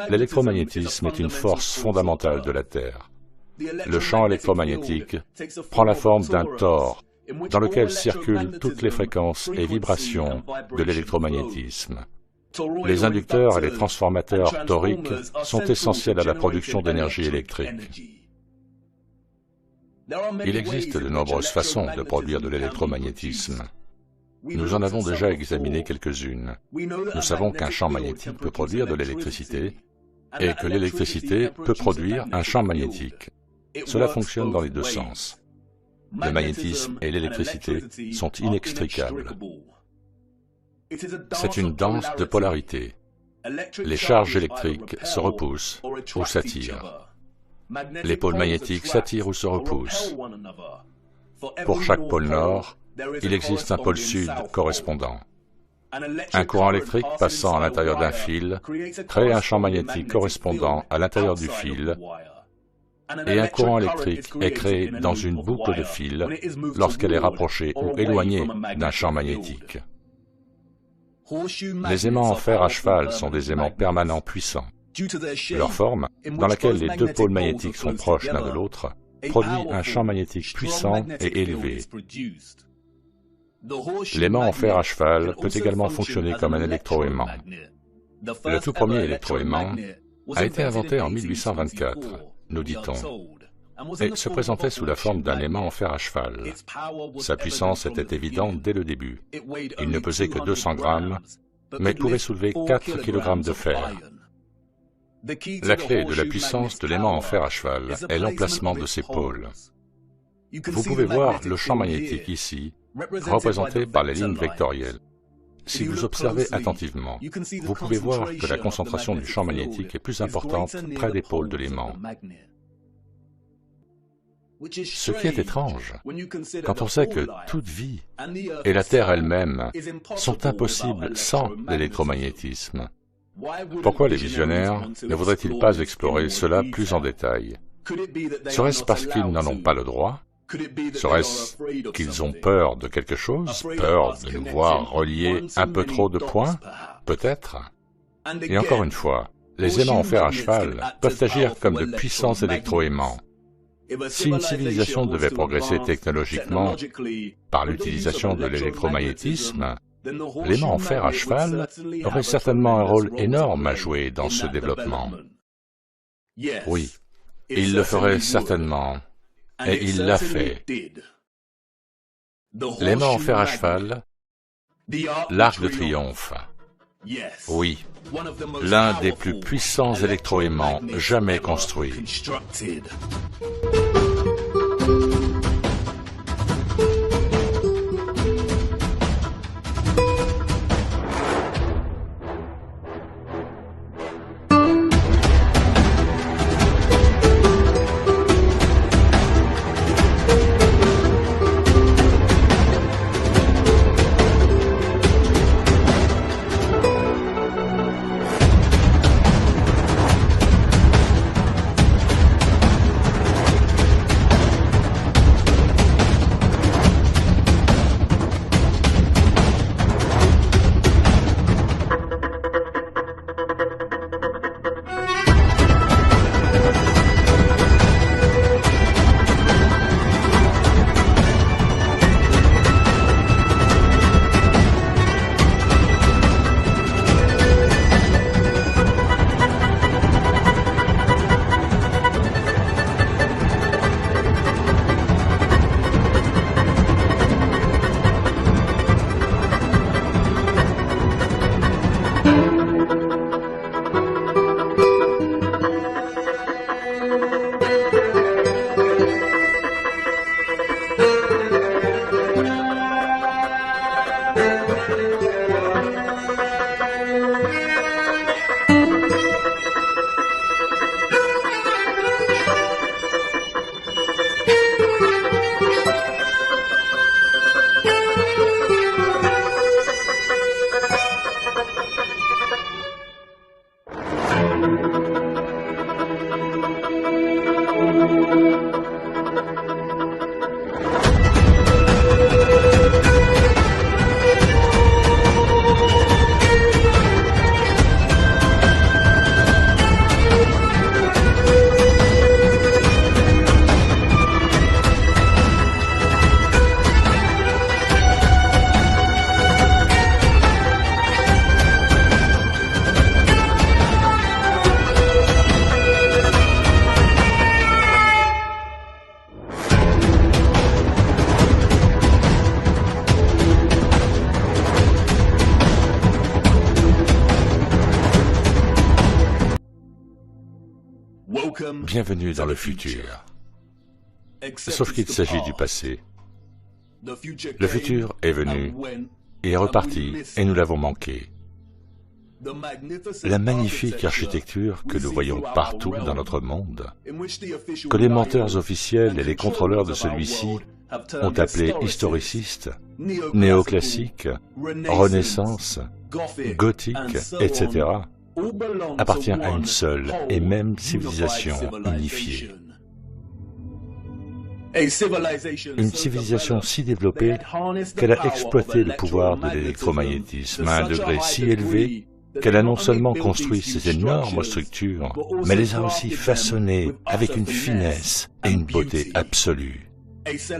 L'électromagnétisme est une force fondamentale de la Terre. Le champ électromagnétique prend la forme d'un tore dans lequel circulent toutes les fréquences et vibrations de l'électromagnétisme. Les inducteurs et les transformateurs toriques sont essentiels à la production d'énergie électrique. Il existe de nombreuses façons de produire de l'électromagnétisme. Nous en avons déjà examiné quelques-unes. Nous savons qu'un champ magnétique peut produire de l'électricité et que l'électricité peut produire un champ magnétique. Cela fonctionne dans les deux sens. Le magnétisme et l'électricité sont inextricables. C'est une danse de polarité. Les charges électriques se repoussent ou s'attirent. Les pôles magnétiques s'attirent ou se repoussent. Pour chaque pôle nord, il existe un pôle sud correspondant. Un courant électrique passant à l'intérieur d'un fil crée un champ magnétique correspondant à l'intérieur du fil, et un courant électrique est créé dans une boucle de fil lorsqu'elle est rapprochée ou éloignée d'un champ magnétique. Les aimants en fer à cheval sont des aimants permanents puissants. Leur forme, dans laquelle les deux pôles magnétiques sont proches l'un de l'autre, produit un champ magnétique puissant et élevé. L'aimant en fer à cheval peut également fonctionner comme un électroaimant. Le tout premier électroaimant a été inventé en 1824, nous dit-on, et se présentait sous la forme d'un aimant en fer à cheval. Sa puissance était évidente dès le début. Il ne pesait que 200 grammes, mais pouvait soulever 4 kg de fer. La clé de la puissance de l'aimant en fer à cheval est l'emplacement de ses pôles. Vous pouvez voir le champ magnétique ici, représenté par les lignes vectorielles. Si vous observez attentivement, vous pouvez voir que la concentration du champ magnétique est plus importante près des pôles de l'aimant. Ce qui est étrange, quand on sait que toute vie et la Terre elle-même sont impossibles sans l'électromagnétisme. Pourquoi les visionnaires ne voudraient-ils pas explorer cela plus en détail? Serait-ce parce qu'ils n'en ont pas le droit? Serait-ce qu'ils ont peur de quelque chose? Peur de nous voir relier un peu trop de points? Peut-être. Et encore une fois, les aimants en fer à cheval peuvent agir comme de puissants électroaimants. Si une civilisation devait progresser technologiquement par l'utilisation de l'électromagnétisme, l'aimant en fer à cheval aurait certainement un rôle énorme à jouer dans ce développement. Oui, il le ferait certainement, et il l'a fait. L'aimant en fer à cheval, l'Arc de Triomphe. Oui, l'un des plus puissants électroaimants jamais construits. Bienvenue dans le futur. Sauf qu'il s'agit du passé. Le futur est venu et est reparti, et nous l'avons manqué. La magnifique architecture que nous voyons partout dans notre monde, que les menteurs officiels et les contrôleurs de celui-ci ont appelé historiciste, néoclassique, renaissance, gothique, etc., appartient à une seule et même civilisation unifiée. Une civilisation si développée qu'elle a exploité le pouvoir de l'électromagnétisme à un degré si élevé qu'elle a non seulement construit ces énormes structures, mais les a aussi façonnées avec une finesse et une beauté absolue.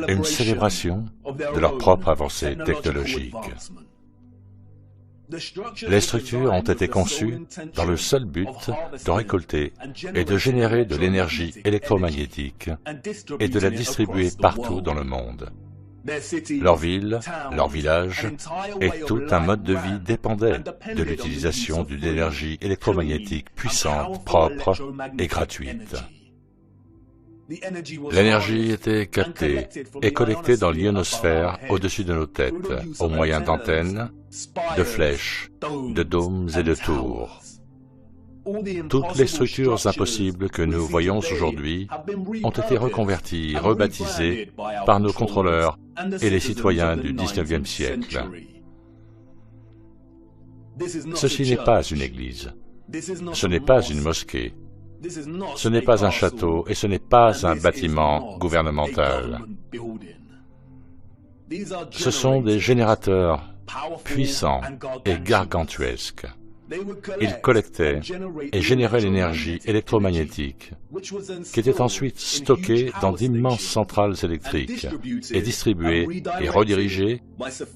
Une célébration de leur propre avancée technologique. Les structures ont été conçues dans le seul but de récolter et de générer de l'énergie électromagnétique et de la distribuer partout dans le monde. Leur ville, leur village et tout un mode de vie dépendaient de l'utilisation d'une énergie électromagnétique puissante, propre et gratuite. L'énergie était captée et collectée dans l'ionosphère au-dessus de nos têtes, au moyen d'antennes, de flèches, de dômes et de tours. Toutes les structures impossibles que nous voyons aujourd'hui ont été reconverties, rebaptisées par nos contrôleurs et les citoyens du XIXe siècle. Ceci n'est pas une église, ce n'est pas une mosquée, ce n'est pas un château et ce n'est pas un bâtiment gouvernemental. Ce sont des générateurs puissants et gargantuesques. Ils collectaient et généraient l'énergie électromagnétique qui était ensuite stockée dans d'immenses centrales électriques et distribuée et redirigée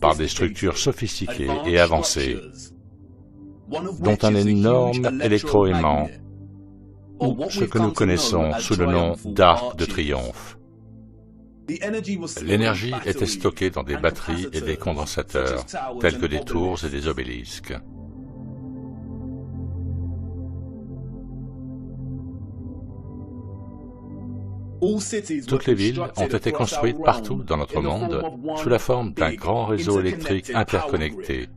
par des structures sophistiquées et avancées, dont un énorme électroaimant ou ce que nous connaissons sous le nom d'arc de triomphe. L'énergie était stockée dans des batteries et des condensateurs, tels que des tours et des obélisques. Toutes les villes ont été construites partout dans notre monde sous la forme d'un grand réseau électrique interconnecté,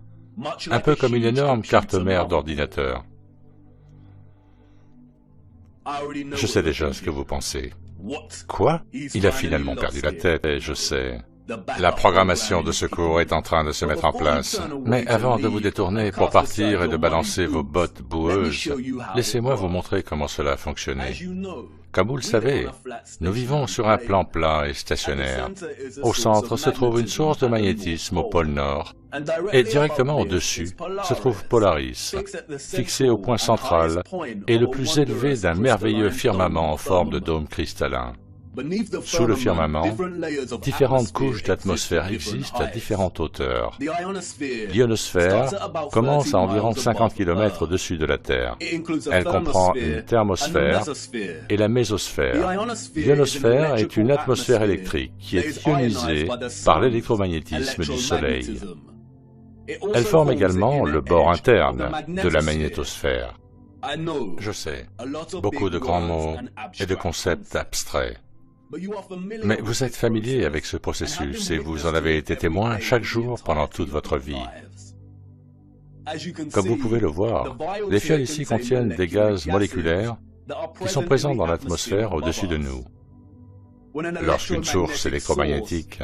un peu comme une énorme carte mère d'ordinateur. Je sais déjà ce que vous pensez. Quoi? Il a finalement perdu la tête, et je sais. La programmation de secours est en train de se mettre en place. Mais avant de vous détourner pour partir et de balancer vos bottes boueuses, laissez-moi vous montrer comment cela fonctionnait. Comme vous le savez, nous vivons sur un plan plat et stationnaire. Au centre se trouve une source de magnétisme au pôle Nord, et directement au-dessus se trouve Polaris, fixé au point central et le plus élevé d'un merveilleux firmament en forme de dôme cristallin. Sous le firmament, différentes couches d'atmosphère existent à différentes hauteurs. L'ionosphère commence à environ 50 km au-dessus de la Terre. Elle comprend une thermosphère et la mésosphère. L'ionosphère est une atmosphère électrique qui est ionisée par l'électromagnétisme du Soleil. Elle forme également le bord interne de la magnétosphère. Je sais, beaucoup de grands mots et de concepts abstraits. Mais vous êtes familier avec ce processus et vous en avez été témoin chaque jour pendant toute votre vie. Comme vous pouvez le voir, les fioles ici contiennent des gaz moléculaires qui sont présents dans l'atmosphère au-dessus de nous. Lorsqu'une source électromagnétique,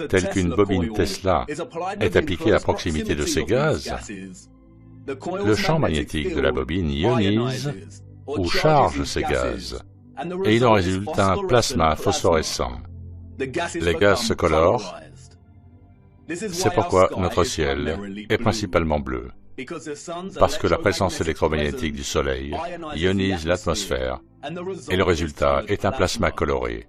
telle qu'une bobine Tesla, est appliquée à proximité de ces gaz, le champ magnétique de la bobine ionise ou charge ces gaz, et il en résulte un plasma phosphorescent. Les gaz se colorent, c'est pourquoi notre ciel est principalement bleu, parce que la présence électromagnétique du Soleil ionise l'atmosphère, et le résultat est un plasma coloré.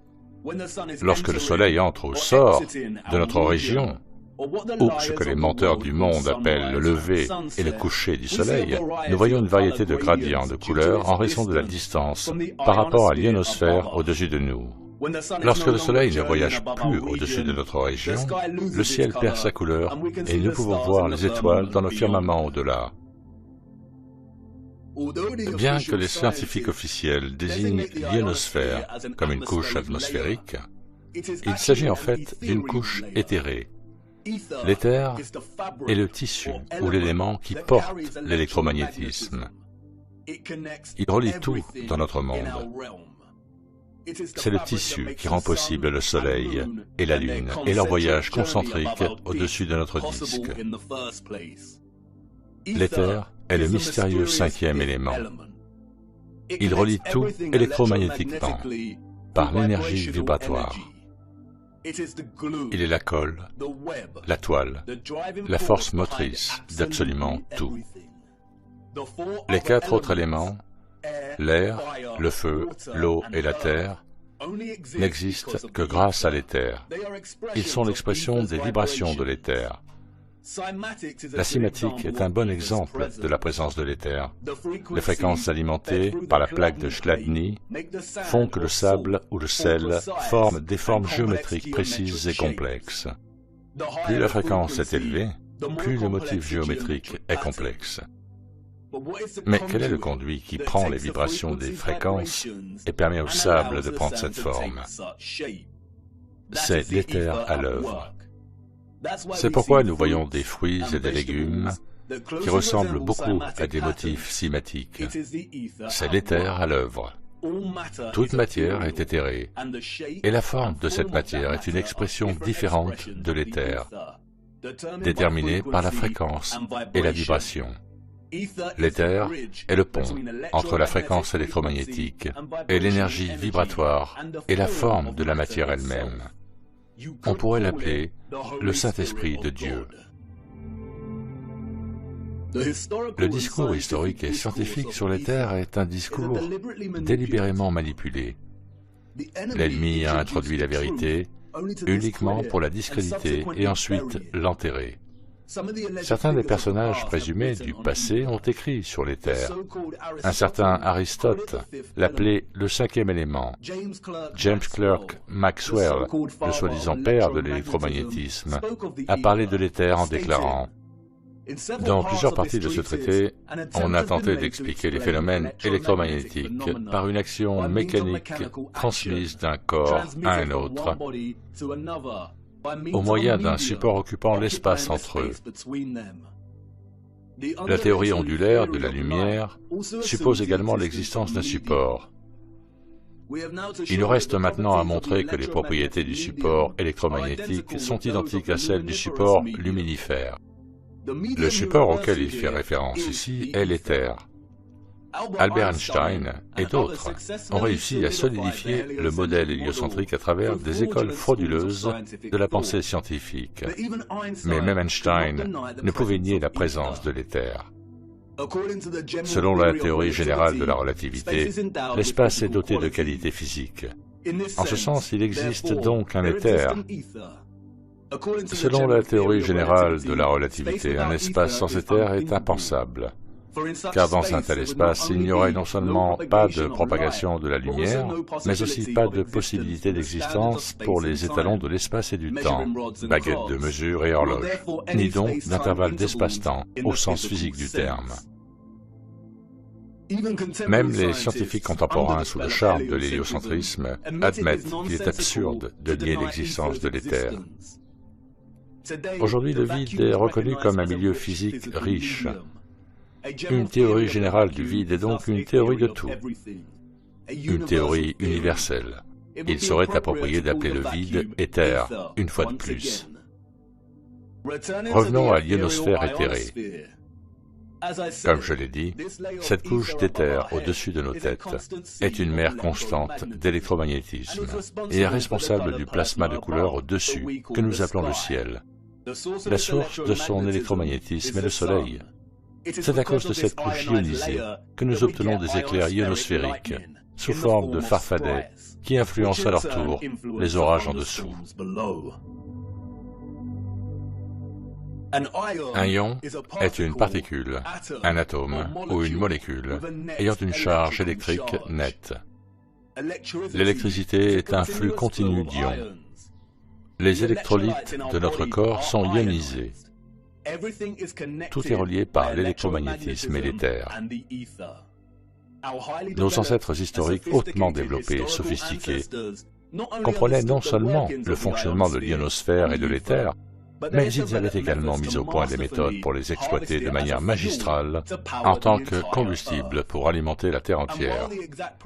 Lorsque le Soleil entre ou sort de notre région, ou ce que les menteurs du monde appellent le lever et le coucher du Soleil, nous voyons une variété de gradients de couleurs en raison de la distance par rapport à l'ionosphère au-dessus de nous. Lorsque le Soleil ne voyage plus au-dessus de notre région, le ciel perd sa couleur et nous pouvons voir les étoiles dans le firmament au-delà. Bien que les scientifiques officiels désignent l'ionosphère comme une couche atmosphérique, il s'agit en fait d'une couche éthérée. L'éther est le tissu ou l'élément qui porte l'électromagnétisme. Il relie tout dans notre monde. C'est le tissu qui rend possible le Soleil et la Lune et leur voyage concentrique au-dessus de notre disque. L'éther est le mystérieux cinquième élément. Il relie tout électromagnétiquement par l'énergie vibratoire. Il est la colle, la toile, la force motrice d'absolument tout. Les quatre autres éléments, l'air, le feu, l'eau et la terre, n'existent que grâce à l'éther. Ils sont l'expression des vibrations de l'éther. La cymatique est un bon exemple de la présence de l'éther. Les fréquences alimentées par la plaque de Chladni font que le sable ou le sel forme des formes géométriques précises et complexes. Plus la fréquence est élevée, plus le motif géométrique est complexe. Mais quel est le conduit qui prend les vibrations des fréquences et permet au sable de prendre cette forme? C'est l'éther à l'œuvre. C'est pourquoi nous voyons des fruits et des légumes qui ressemblent beaucoup à des motifs cymatiques. C'est l'éther à l'œuvre. Toute matière est éthérée, et la forme de cette matière est une expression différente de l'éther, déterminée par la fréquence et la vibration. L'éther est le pont entre la fréquence électromagnétique et l'énergie vibratoire et la forme de la matière elle-même. On pourrait l'appeler le Saint-Esprit de Dieu. Le discours historique et scientifique sur l'éther est un discours délibérément manipulé. L'ennemi a introduit la vérité uniquement pour la discréditer et ensuite l'enterrer. Certains des personnages présumés du passé ont écrit sur l'éther. Un certain Aristote l'appelait le cinquième élément. James Clerk Maxwell, le soi-disant père de l'électromagnétisme, a parlé de l'éther en déclarant « Dans plusieurs parties de ce traité, on a tenté d'expliquer les phénomènes électromagnétiques par une action mécanique transmise d'un corps à un autre, au moyen d'un support occupant l'espace entre eux. La théorie ondulaire de la lumière suppose également l'existence d'un support. Il nous reste maintenant à montrer que les propriétés du support électromagnétique sont identiques à celles du support luminifère. Le support auquel il fait référence ici est l'éther. Albert Einstein et d'autres ont réussi à solidifier le modèle héliocentrique à travers des écoles frauduleuses de la pensée scientifique. Mais même Einstein ne pouvait nier la présence de l'éther. Selon la théorie générale de la relativité, l'espace est doté de qualités physiques. En ce sens, il existe donc un éther. Selon la théorie générale de la relativité, un espace sans éther est impensable. Car dans un tel espace, il n'y aurait non seulement pas de propagation de la lumière, mais aussi pas de possibilité d'existence pour les étalons de l'espace et du temps, baguettes de mesure et horloge, ni donc d'intervalle d'espace-temps au sens physique du terme. Même les scientifiques contemporains, sous le charme de l'héliocentrisme, admettent qu'il est absurde de nier l'existence de l'éther. Aujourd'hui, le vide est reconnu comme un milieu physique riche. Une théorie générale du vide est donc une théorie de tout, une théorie universelle. Il serait approprié d'appeler le vide éther, une fois de plus. Revenons à l'ionosphère éthérée. Comme je l'ai dit, cette couche d'éther au-dessus de nos têtes est une mer constante d'électromagnétisme et est responsable du plasma de couleur au-dessus que nous appelons le ciel. La source de son électromagnétisme est le Soleil. C'est à cause de cette couche ionisée que nous obtenons des éclairs ionosphériques, sous forme de farfadets, qui influencent à leur tour les orages en dessous. Un ion est une particule, un atome ou une molécule ayant une charge électrique nette. L'électricité est un flux continu d'ions. Les électrolytes de notre corps sont ionisés. Tout est relié par l'électromagnétisme et l'éther. Nos ancêtres historiques hautement développés et sophistiqués comprenaient non seulement le fonctionnement de l'ionosphère et de l'éther, mais ils avaient également mis au point des méthodes pour les exploiter de manière magistrale en tant que combustible pour alimenter la Terre entière.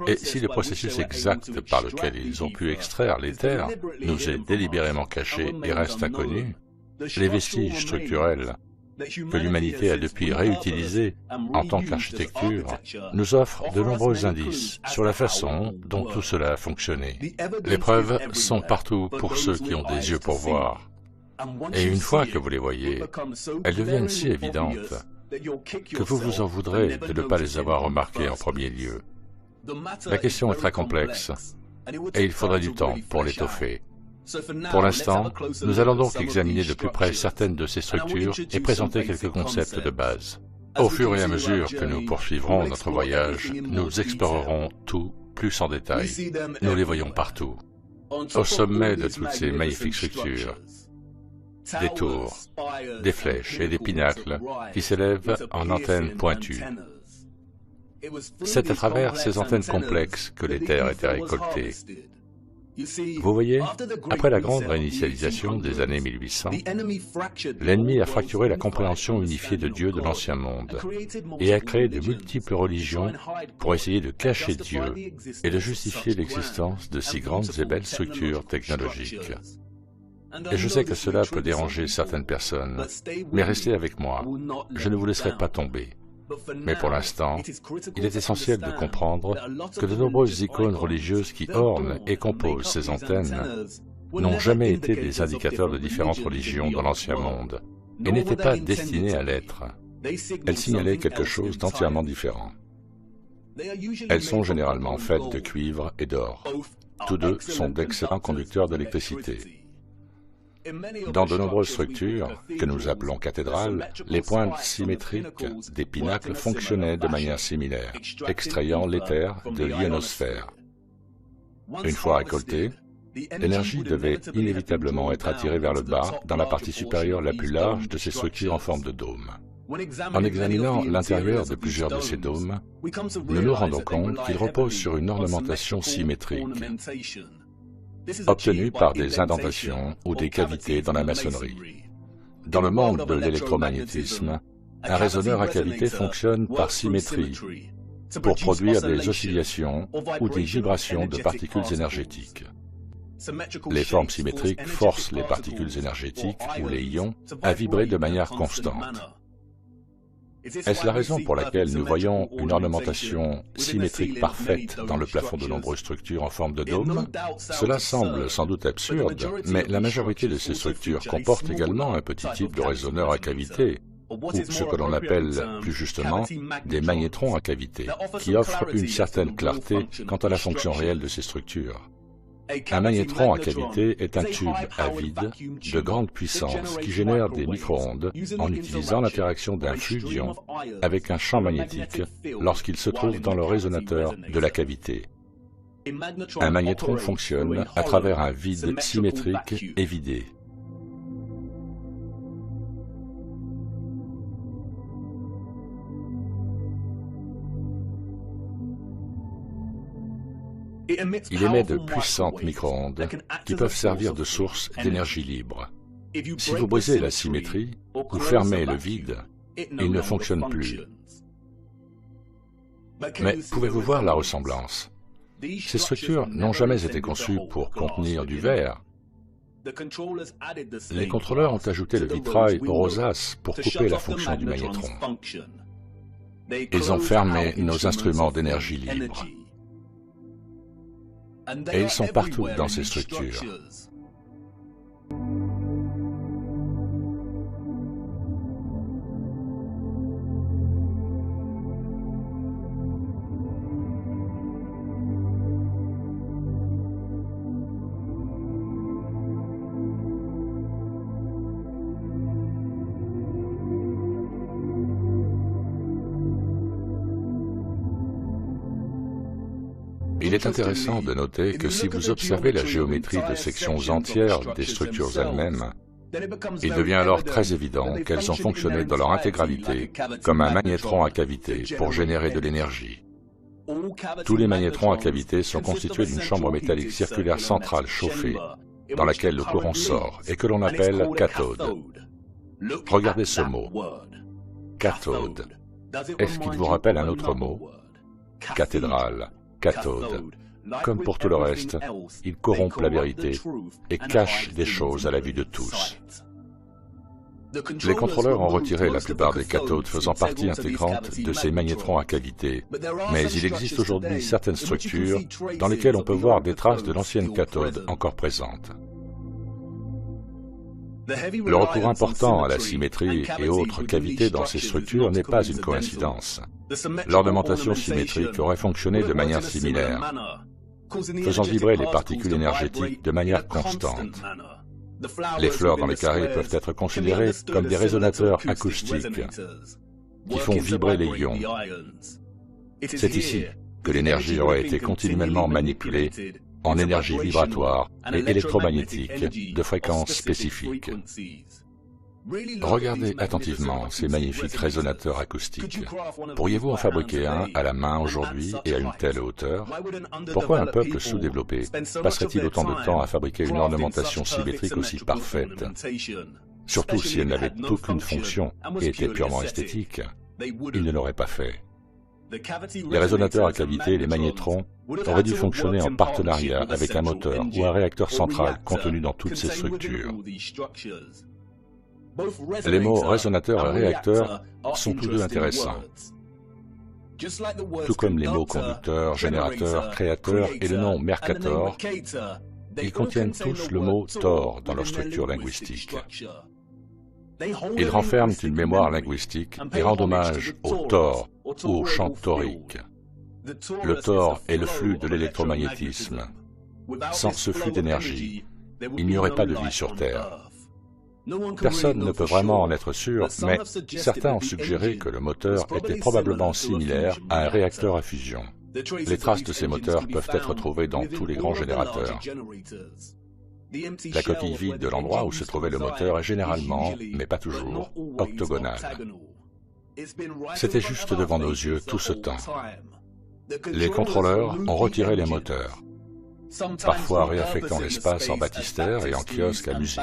Et si le processus exact par lequel ils ont pu extraire l'éther nous est délibérément caché et reste inconnu, les vestiges structurels que l'humanité a depuis réutilisés en tant qu'architecture nous offrent de nombreux indices sur la façon dont tout cela a fonctionné. Les preuves sont partout pour ceux qui ont des yeux pour voir. Et une fois que vous les voyez, elles deviennent si évidentes que vous vous en voudrez de ne pas les avoir remarquées en premier lieu. La question est très complexe, et il faudrait du temps pour l'étoffer. Pour l'instant, nous allons donc examiner de plus près certaines de ces structures et présenter quelques concepts de base. Au fur et à mesure que nous poursuivrons notre voyage, nous explorerons tout plus en détail. Nous les voyons partout. Au sommet de toutes ces magnifiques structures, des tours, des flèches et des pinacles qui s'élèvent en antennes pointues. C'est à travers ces antennes complexes que l'éther était récolté. Vous voyez, après la grande réinitialisation des années 1800, l'ennemi a fracturé la compréhension unifiée de Dieu de l'Ancien Monde et a créé de multiples religions pour essayer de cacher Dieu et de justifier l'existence de si grandes et belles structures technologiques. Et je sais que cela peut déranger certaines personnes, mais restez avec moi, je ne vous laisserai pas tomber. Mais pour l'instant, il est essentiel de comprendre que de nombreuses icônes religieuses qui ornent et composent ces antennes n'ont jamais été des indicateurs de différentes religions dans l'Ancien Monde et n'étaient pas destinées à l'être. Elles signalaient quelque chose d'entièrement différent. Elles sont généralement faites de cuivre et d'or. Tous deux sont d'excellents conducteurs d'électricité. Dans de nombreuses structures, que nous appelons cathédrales, les pointes symétriques des pinacles fonctionnaient de manière similaire, extrayant l'éther de l'ionosphère. Une fois récoltée, l'énergie devait inévitablement être attirée vers le bas dans la partie supérieure la plus large de ces structures en forme de dôme. En examinant l'intérieur de plusieurs de ces dômes, nous nous rendons compte qu'ils reposent sur une ornementation symétrique, obtenue par des indentations ou des cavités dans la maçonnerie. Dans le monde de l'électromagnétisme, un résonneur à cavité fonctionne par symétrie pour produire des oscillations ou des vibrations de particules énergétiques. Les formes symétriques forcent les particules énergétiques ou les ions à vibrer de manière constante. Est-ce la raison pour laquelle nous voyons une ornementation symétrique parfaite dans le plafond de nombreuses structures en forme de dôme? Cela semble sans doute absurde, mais la majorité de ces structures comportent également un petit type de résonneur à cavité, ou ce que l'on appelle plus justement des magnétrons à cavité, qui offrent une certaine clarté quant à la fonction réelle de ces structures. Un magnétron à cavité est un tube à vide de grande puissance qui génère des micro-ondes en utilisant l'interaction d'un flux d'ions avec un champ magnétique lorsqu'il se trouve dans le résonateur de la cavité. Un magnétron fonctionne à travers un vide symétrique et vidé. Il émet de puissantes micro-ondes qui peuvent servir de source d'énergie libre. Si vous brisez la symétrie ou fermez le vide, il ne fonctionne plus. Mais pouvez-vous voir la ressemblance? Ces structures n'ont jamais été conçues pour contenir du verre. Les contrôleurs ont ajouté le vitrail aux rosaces pour couper la fonction du magnétron. Ils ont fermé nos instruments d'énergie libre. Et ils sont partout dans ces structures. Il est intéressant de noter que si vous observez la géométrie de sections entières des structures elles-mêmes, Il devient alors très évident qu'elles ont fonctionné dans leur intégralité comme un magnétron à cavité pour générer de l'énergie. Tous les magnétrons à cavité sont constitués d'une chambre métallique circulaire centrale chauffée, dans laquelle le courant sort et que l'on appelle cathode. Regardez ce mot, cathode. Est-ce qu'il vous rappelle un autre mot? Cathédrale, cathode. Comme pour tout le reste, ils corrompent la vérité et cachent des choses à la vue de tous. Les contrôleurs ont retiré la plupart des cathodes faisant partie intégrante de ces magnétrons à cavité, mais il existe aujourd'hui certaines structures dans lesquelles on peut voir des traces de l'ancienne cathode encore présente. Le recours important à la symétrie et autres cavités dans ces structures n'est pas une coïncidence. L'ornementation symétrique aurait fonctionné de manière similaire, faisant vibrer les particules énergétiques de manière constante. Les fleurs dans les carrés peuvent être considérées comme des résonateurs acoustiques qui font vibrer les ions. C'est ici que l'énergie aurait été continuellement manipulée en énergie vibratoire et électromagnétique de fréquences spécifiques. Regardez attentivement ces magnifiques résonateurs acoustiques. Pourriez-vous en fabriquer un à la main aujourd'hui et à une telle hauteur? Pourquoi un peuple sous-développé passerait-il autant de temps à fabriquer une ornementation symétrique aussi parfaite? Surtout si elle n'avait aucune fonction et était purement esthétique, il ne l'aurait pas fait. Les résonateurs à cavité et les magnétrons auraient dû fonctionner en partenariat avec un moteur ou un réacteur central contenu dans toutes ces structures. Les mots résonateur et réacteur sont tous deux intéressants, tout comme les mots conducteur, générateur, créateur et le nom Mercator. Ils contiennent tous le mot Tor dans leur structure linguistique. Ils renferment une mémoire linguistique et rendent hommage au Tor ou au chant torique. Le Tor est le flux de l'électromagnétisme. Sans ce flux d'énergie, il n'y aurait pas de vie sur Terre. Personne ne peut vraiment en être sûr, mais certains ont suggéré que le moteur était probablement similaire à un réacteur à fusion. Les traces de ces moteurs peuvent être trouvées dans tous les grands générateurs. La coquille vide de l'endroit où se trouvait le moteur est généralement, mais pas toujours, octogonale. C'était juste devant nos yeux tout ce temps. Les contrôleurs ont retiré les moteurs, parfois réaffectant l'espace en baptistère et en kiosque à musique.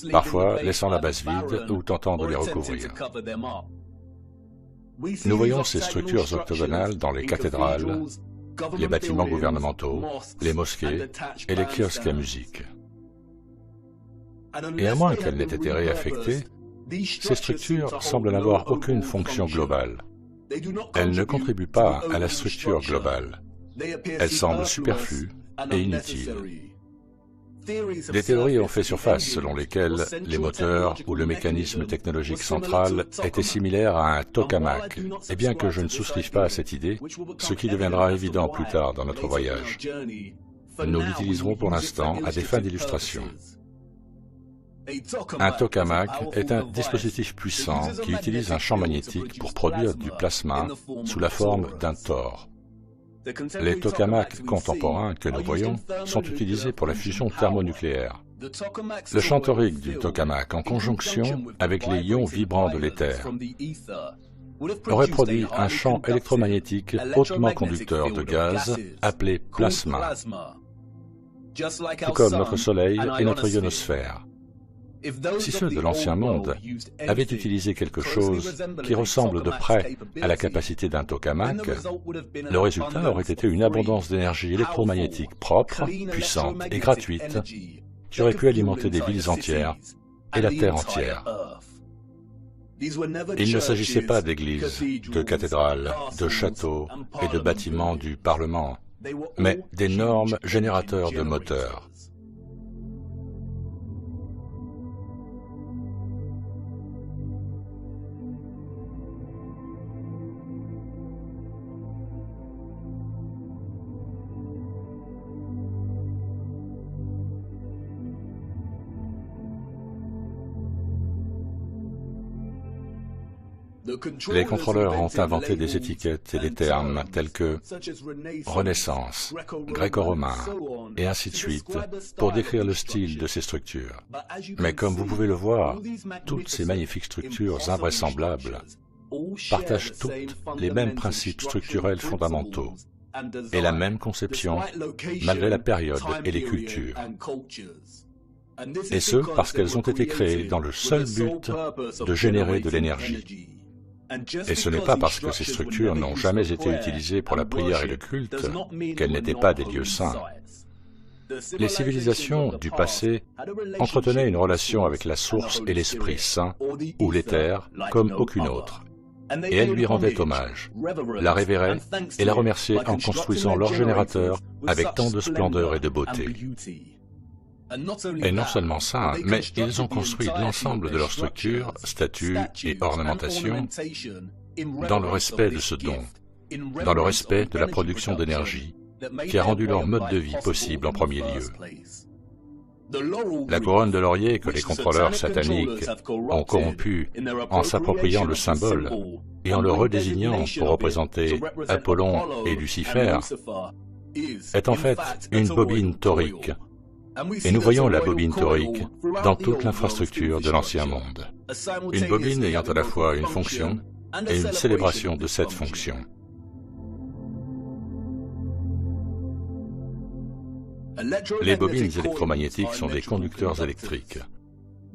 Parfois laissant la base vide ou tentant de les recouvrir. Nous voyons ces structures octogonales dans les cathédrales, les bâtiments gouvernementaux, les mosquées et les kiosques à musique. Et à moins qu'elles n'aient été réaffectées, ces structures semblent n'avoir aucune fonction globale. Elles ne contribuent pas à la structure globale. Elles semblent superflues et inutiles. Des théories ont fait surface selon lesquelles les moteurs ou le mécanisme technologique central étaient similaires à un tokamak, et bien que je ne souscrive pas à cette idée, ce qui deviendra évident plus tard dans notre voyage, nous l'utiliserons pour l'instant à des fins d'illustration. Un tokamak est un dispositif puissant qui utilise un champ magnétique pour produire du plasma sous la forme d'un tor. Les tokamaks contemporains que nous voyons sont utilisés pour la fusion thermonucléaire. Le champ torique du tokamak, en conjonction avec les ions vibrants de l'éther, aurait produit un champ électromagnétique hautement conducteur de gaz appelé plasma, tout comme notre Soleil et notre ionosphère. Si ceux de l'ancien monde avaient utilisé quelque chose qui ressemble de près à la capacité d'un tokamak, le résultat aurait été une abondance d'énergie électromagnétique propre, puissante et gratuite qui aurait pu alimenter des villes entières et la Terre entière. Il ne s'agissait pas d'églises, de cathédrales, de châteaux et de bâtiments du Parlement, mais d'énormes générateurs de moteurs. Les contrôleurs ont inventé des étiquettes et des termes tels que Renaissance, gréco-romain, et ainsi de suite, pour décrire le style de ces structures. Mais comme vous pouvez le voir, toutes ces magnifiques structures invraisemblables partagent toutes les mêmes principes structurels fondamentaux et la même conception malgré la période et les cultures. Et ce, parce qu'elles ont été créées dans le seul but de générer de l'énergie. Et ce n'est pas parce que ces structures n'ont jamais été utilisées pour la prière et le culte qu'elles n'étaient pas des lieux saints. Les civilisations du passé entretenaient une relation avec la source et l'Esprit Saint, ou l'éther, comme aucune autre. Et elles lui rendaient hommage, la révéraient et la remerciaient en construisant leur générateur avec tant de splendeur et de beauté. Et non seulement ça, mais ils ont construit l'ensemble de leur structure, statues et ornementation dans le respect de ce don, dans le respect de la production d'énergie, qui a rendu leur mode de vie possible en premier lieu. La couronne de laurier que les contrôleurs sataniques ont corrompue en s'appropriant le symbole et en le redésignant pour représenter Apollon et Lucifer est en fait une bobine torique. Et nous voyons la bobine torique dans toute l'infrastructure de l'Ancien Monde. Une bobine ayant à la fois une fonction et une célébration de cette fonction. Les bobines électromagnétiques sont des conducteurs électriques.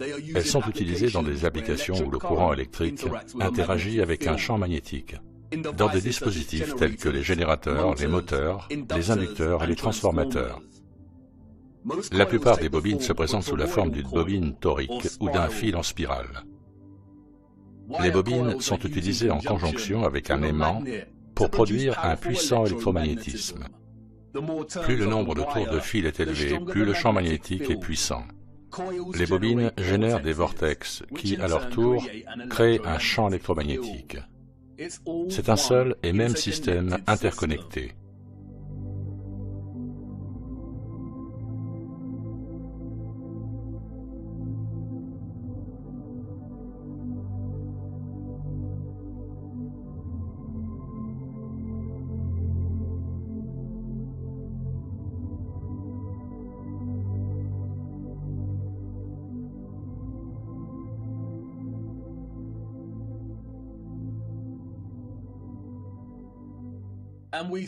Elles sont utilisées dans des applications où le courant électrique interagit avec un champ magnétique, dans des dispositifs tels que les générateurs, les moteurs, les inducteurs et les transformateurs. La plupart des bobines se présentent sous la forme d'une bobine torique ou d'un fil en spirale. Les bobines sont utilisées en conjonction avec un aimant pour produire un puissant électromagnétisme. Plus le nombre de tours de fil est élevé, plus le champ magnétique est puissant. Les bobines génèrent des vortex qui, à leur tour, créent un champ électromagnétique. C'est un seul et même système interconnecté.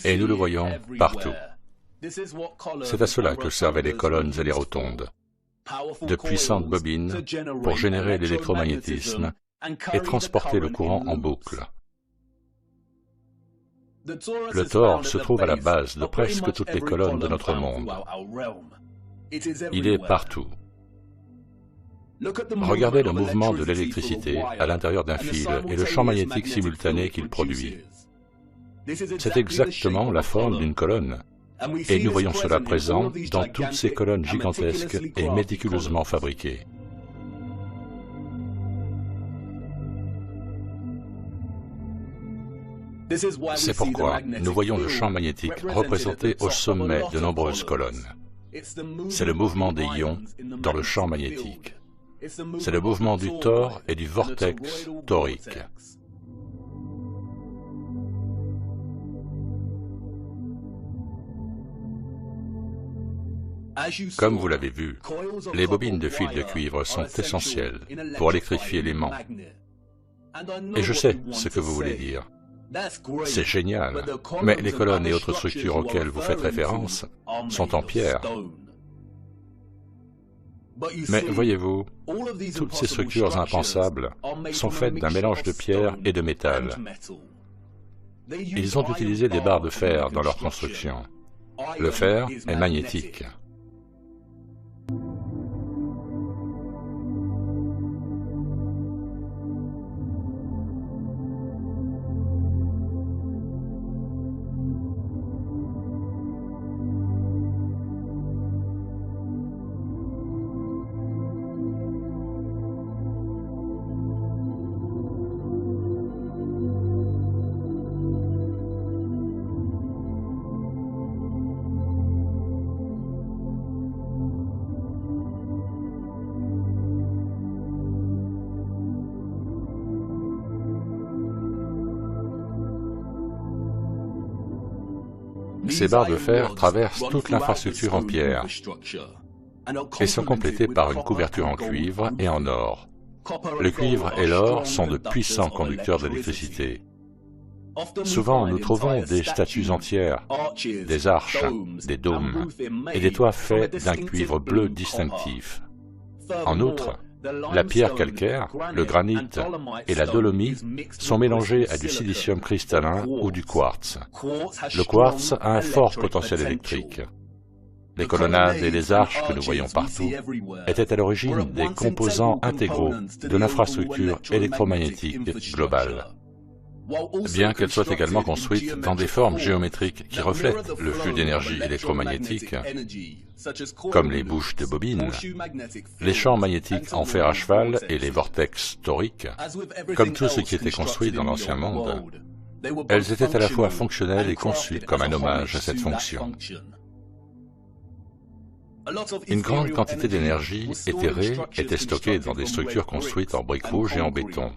Et nous le voyons partout. C'est à cela que servaient les colonnes et les rotondes. De puissantes bobines pour générer l'électromagnétisme et transporter le courant en boucle. Le Thor se trouve à la base de presque toutes les colonnes de notre monde. Il est partout. Regardez le mouvement de l'électricité à l'intérieur d'un fil et le champ magnétique simultané qu'il produit. C'est exactement la forme d'une colonne, et nous voyons cela présent dans toutes ces colonnes gigantesques et méticuleusement fabriquées. C'est pourquoi nous voyons le champ magnétique représenté au sommet de nombreuses colonnes. C'est le mouvement des ions dans le champ magnétique. C'est le mouvement du Thor et du vortex torique. Comme vous l'avez vu, les bobines de fil de cuivre sont essentielles pour électrifier l'aimant. Et je sais ce que vous voulez dire. C'est génial, mais les colonnes et autres structures auxquelles vous faites référence sont en pierre. Mais voyez-vous, toutes ces structures impensables sont faites d'un mélange de pierre et de métal. Ils ont utilisé des barres de fer dans leur construction. Le fer est magnétique. Ces barres de fer traversent toute l'infrastructure en pierre et sont complétées par une couverture en cuivre et en or. Le cuivre et l'or sont de puissants conducteurs d'électricité. Souvent, nous trouvons des statues entières, des arches, des dômes et des toits faits d'un cuivre bleu distinctif. En outre, la pierre calcaire, le granit et la dolomie sont mélangés à du silicium cristallin ou du quartz. Le quartz a un fort potentiel électrique. Les colonnades et les arches que nous voyons partout étaient à l'origine des composants intégraux de l'infrastructure électromagnétique globale. Bien qu'elles soient également construites dans des formes géométriques qui reflètent le flux d'énergie électromagnétique, comme les bouches de bobines, les champs magnétiques en fer à cheval et les vortex toriques, comme tout ce qui était construit dans l'Ancien Monde, elles étaient à la fois fonctionnelles et conçues comme un hommage à cette fonction. Une grande quantité d'énergie éthérée était stockée dans des structures construites en briques rouges et en béton.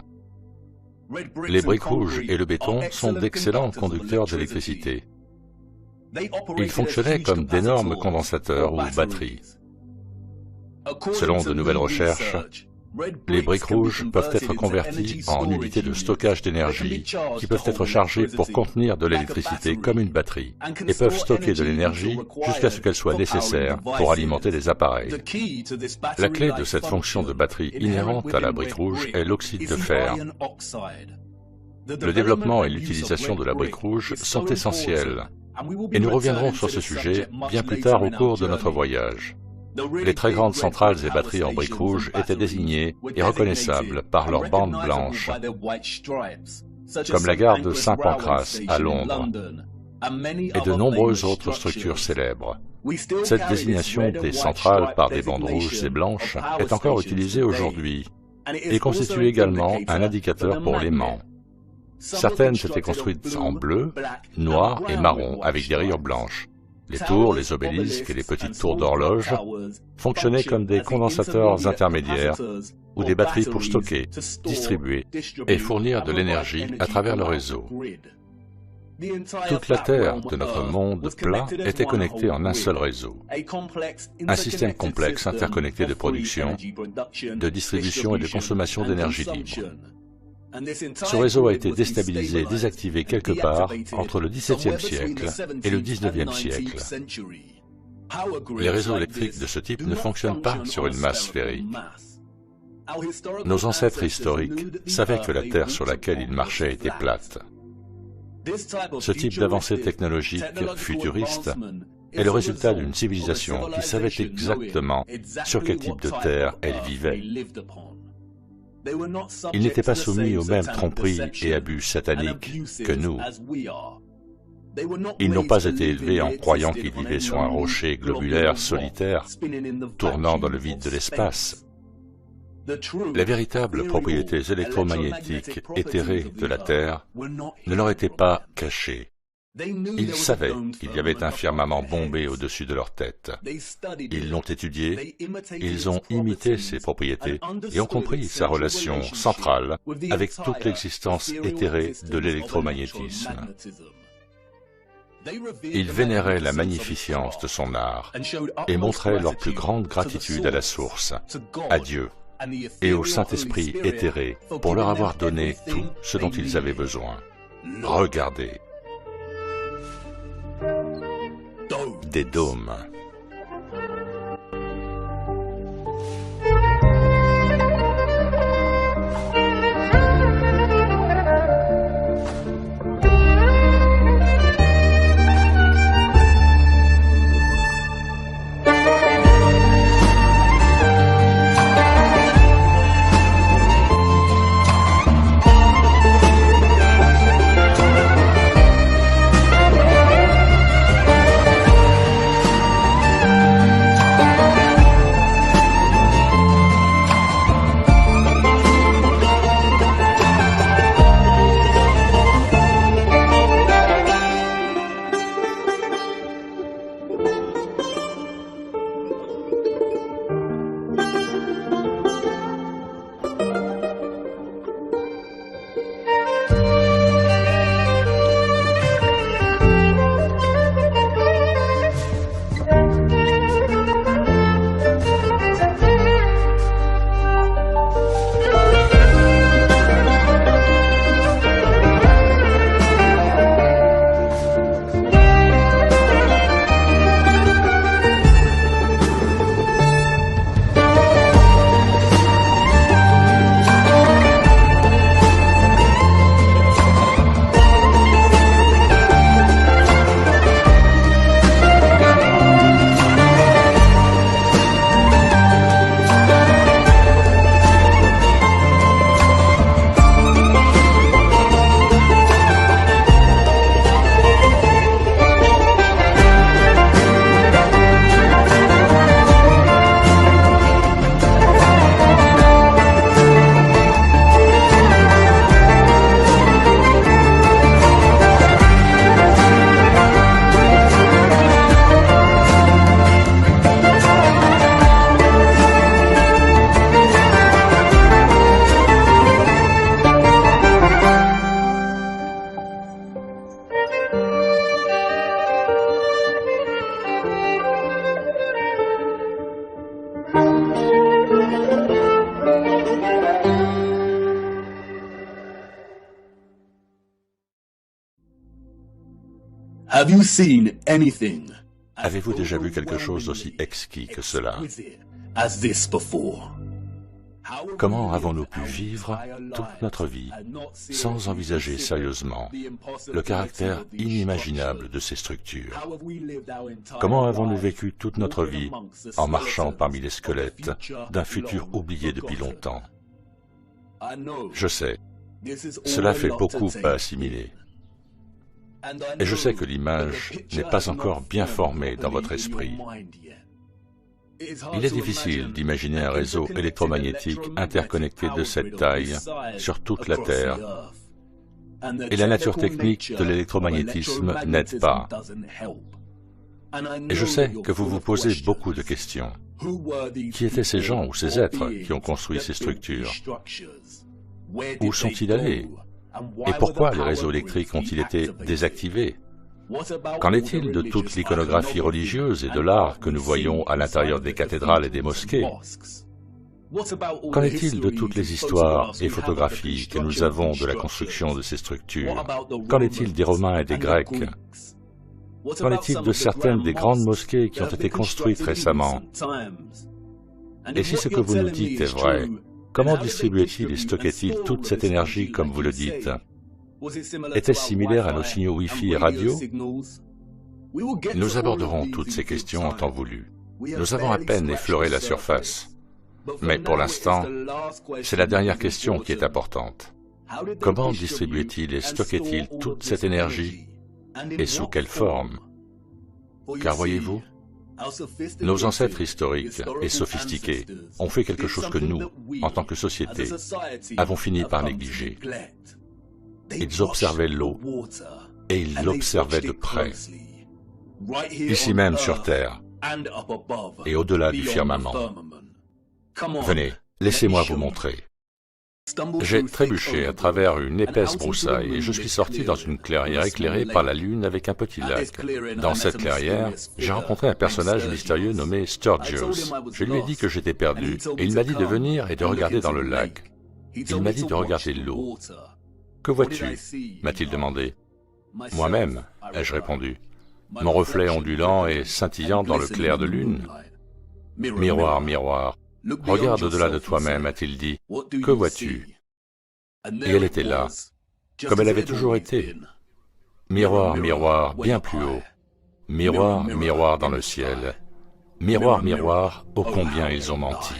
Les briques rouges et le béton sont d'excellents conducteurs d'électricité. Ils fonctionnaient comme d'énormes condensateurs ou batteries. Selon de nouvelles recherches, les briques rouges peuvent être converties en unités de stockage d'énergie qui peuvent être chargées pour contenir de l'électricité comme une batterie et peuvent stocker de l'énergie jusqu'à ce qu'elle soit nécessaire pour alimenter les appareils. La clé de cette fonction de batterie inhérente à la brique rouge est l'oxyde de fer. Le développement et l'utilisation de la brique rouge sont essentiels et nous reviendrons sur ce sujet bien plus tard au cours de notre voyage. Les très grandes centrales et batteries en briques rouges étaient désignées et reconnaissables par leurs bandes blanches, comme la gare de Saint-Pancras à Londres et de nombreuses autres structures célèbres. Cette désignation des centrales par des bandes rouges et blanches est encore utilisée aujourd'hui et constitue également un indicateur pour l'aimant. Certaines étaient construites en bleu, noir et marron avec des rayures blanches. Les tours, les obélisques et les petites tours d'horloge fonctionnaient comme des condensateurs intermédiaires ou des batteries pour stocker, distribuer et fournir de l'énergie à travers le réseau. Toute la Terre de notre monde plat était connectée en un seul réseau, un système complexe interconnecté de production, de distribution et de consommation d'énergie libre. Ce réseau a été déstabilisé et désactivé quelque part entre le XVIIe siècle et le XIXe siècle. Les réseaux électriques de ce type ne fonctionnent pas sur une masse sphérique. Nos ancêtres historiques savaient que la Terre sur laquelle ils marchaient était plate. Ce type d'avancée technologique futuriste est le résultat d'une civilisation qui savait exactement sur quel type de terre elle vivait. Ils n'étaient pas soumis aux mêmes tromperies et abus sataniques que nous. Ils n'ont pas été élevés en croyant qu'ils vivaient sur un rocher globulaire solitaire, tournant dans le vide de l'espace. Les véritables propriétés électromagnétiques éthérées de la Terre ne leur étaient pas cachées. Ils savaient qu'il y avait un firmament bombé au-dessus de leur tête. Ils l'ont étudié, ils ont imité ses propriétés et ont compris sa relation centrale avec toute l'existence éthérée de l'électromagnétisme. Ils vénéraient la magnificence de son art et montraient leur plus grande gratitude à la source, à Dieu et au Saint-Esprit éthéré pour leur avoir donné tout ce dont ils avaient besoin. Regardez. Des dômes. Avez-vous déjà vu quelque chose d'aussi exquis que cela? Comment avons-nous pu vivre toute notre vie sans envisager sérieusement le caractère inimaginable de ces structures? Comment avons-nous vécu toute notre vie en marchant parmi les squelettes d'un futur oublié depuis longtemps? Je sais, cela fait beaucoup à assimiler. Et je sais que l'image n'est pas encore bien formée dans votre esprit. Il est difficile d'imaginer un réseau électromagnétique interconnecté de cette taille sur toute la Terre. Et la nature technique de l'électromagnétisme n'aide pas. Et je sais que vous vous posez beaucoup de questions. Qui étaient ces gens ou ces êtres qui ont construit ces structures? Où sont-ils allés? Et pourquoi les réseaux électriques ont-ils été désactivés? Qu'en est-il de toute l'iconographie religieuse et de l'art que nous voyons à l'intérieur des cathédrales et des mosquées? Qu'en est-il de toutes les histoires et photographies que nous avons de la construction de ces structures? Qu'en est-il des Romains et des Grecs? Qu'en est-il de certaines des grandes mosquées qui ont été construites récemment? Et si ce que vous nous dites est vrai, comment distribuait-il et stockait-il toute cette énergie comme vous le dites? Était-ce similaire à nos signaux Wi-Fi et radio? Nous aborderons toutes ces questions en temps voulu. Nous avons à peine effleuré la surface. Mais pour l'instant, c'est la dernière question qui est importante. Comment distribuait-il et stockait-il toute cette énergie et sous quelle forme? Car voyez-vous, nos ancêtres historiques et sophistiqués ont fait quelque chose que nous, en tant que société, avons fini par négliger. Ils observaient l'eau, et ils l'observaient de près, ici même sur Terre, et au-delà du firmament. Venez, laissez-moi vous montrer. J'ai trébuché à travers une épaisse broussaille et je suis sorti dans une clairière éclairée par la lune avec un petit lac. Dans cette clairière, j'ai rencontré un personnage mystérieux nommé Sturgios. Je lui ai dit que j'étais perdu et il m'a dit de venir et de regarder dans le lac. Il m'a dit de regarder l'eau. « Que vois-tu » m'a-t-il demandé. « Moi-même » ai-je répondu. « Mon reflet ondulant et scintillant dans le clair de lune. »« Miroir, miroir, regarde au-delà de toi-même » a-t-il dit. « Que vois-tu » Et elle était là, comme elle avait toujours été. Miroir, miroir, bien plus haut. Miroir, miroir dans le ciel. Miroir, miroir, ô combien ils ont menti.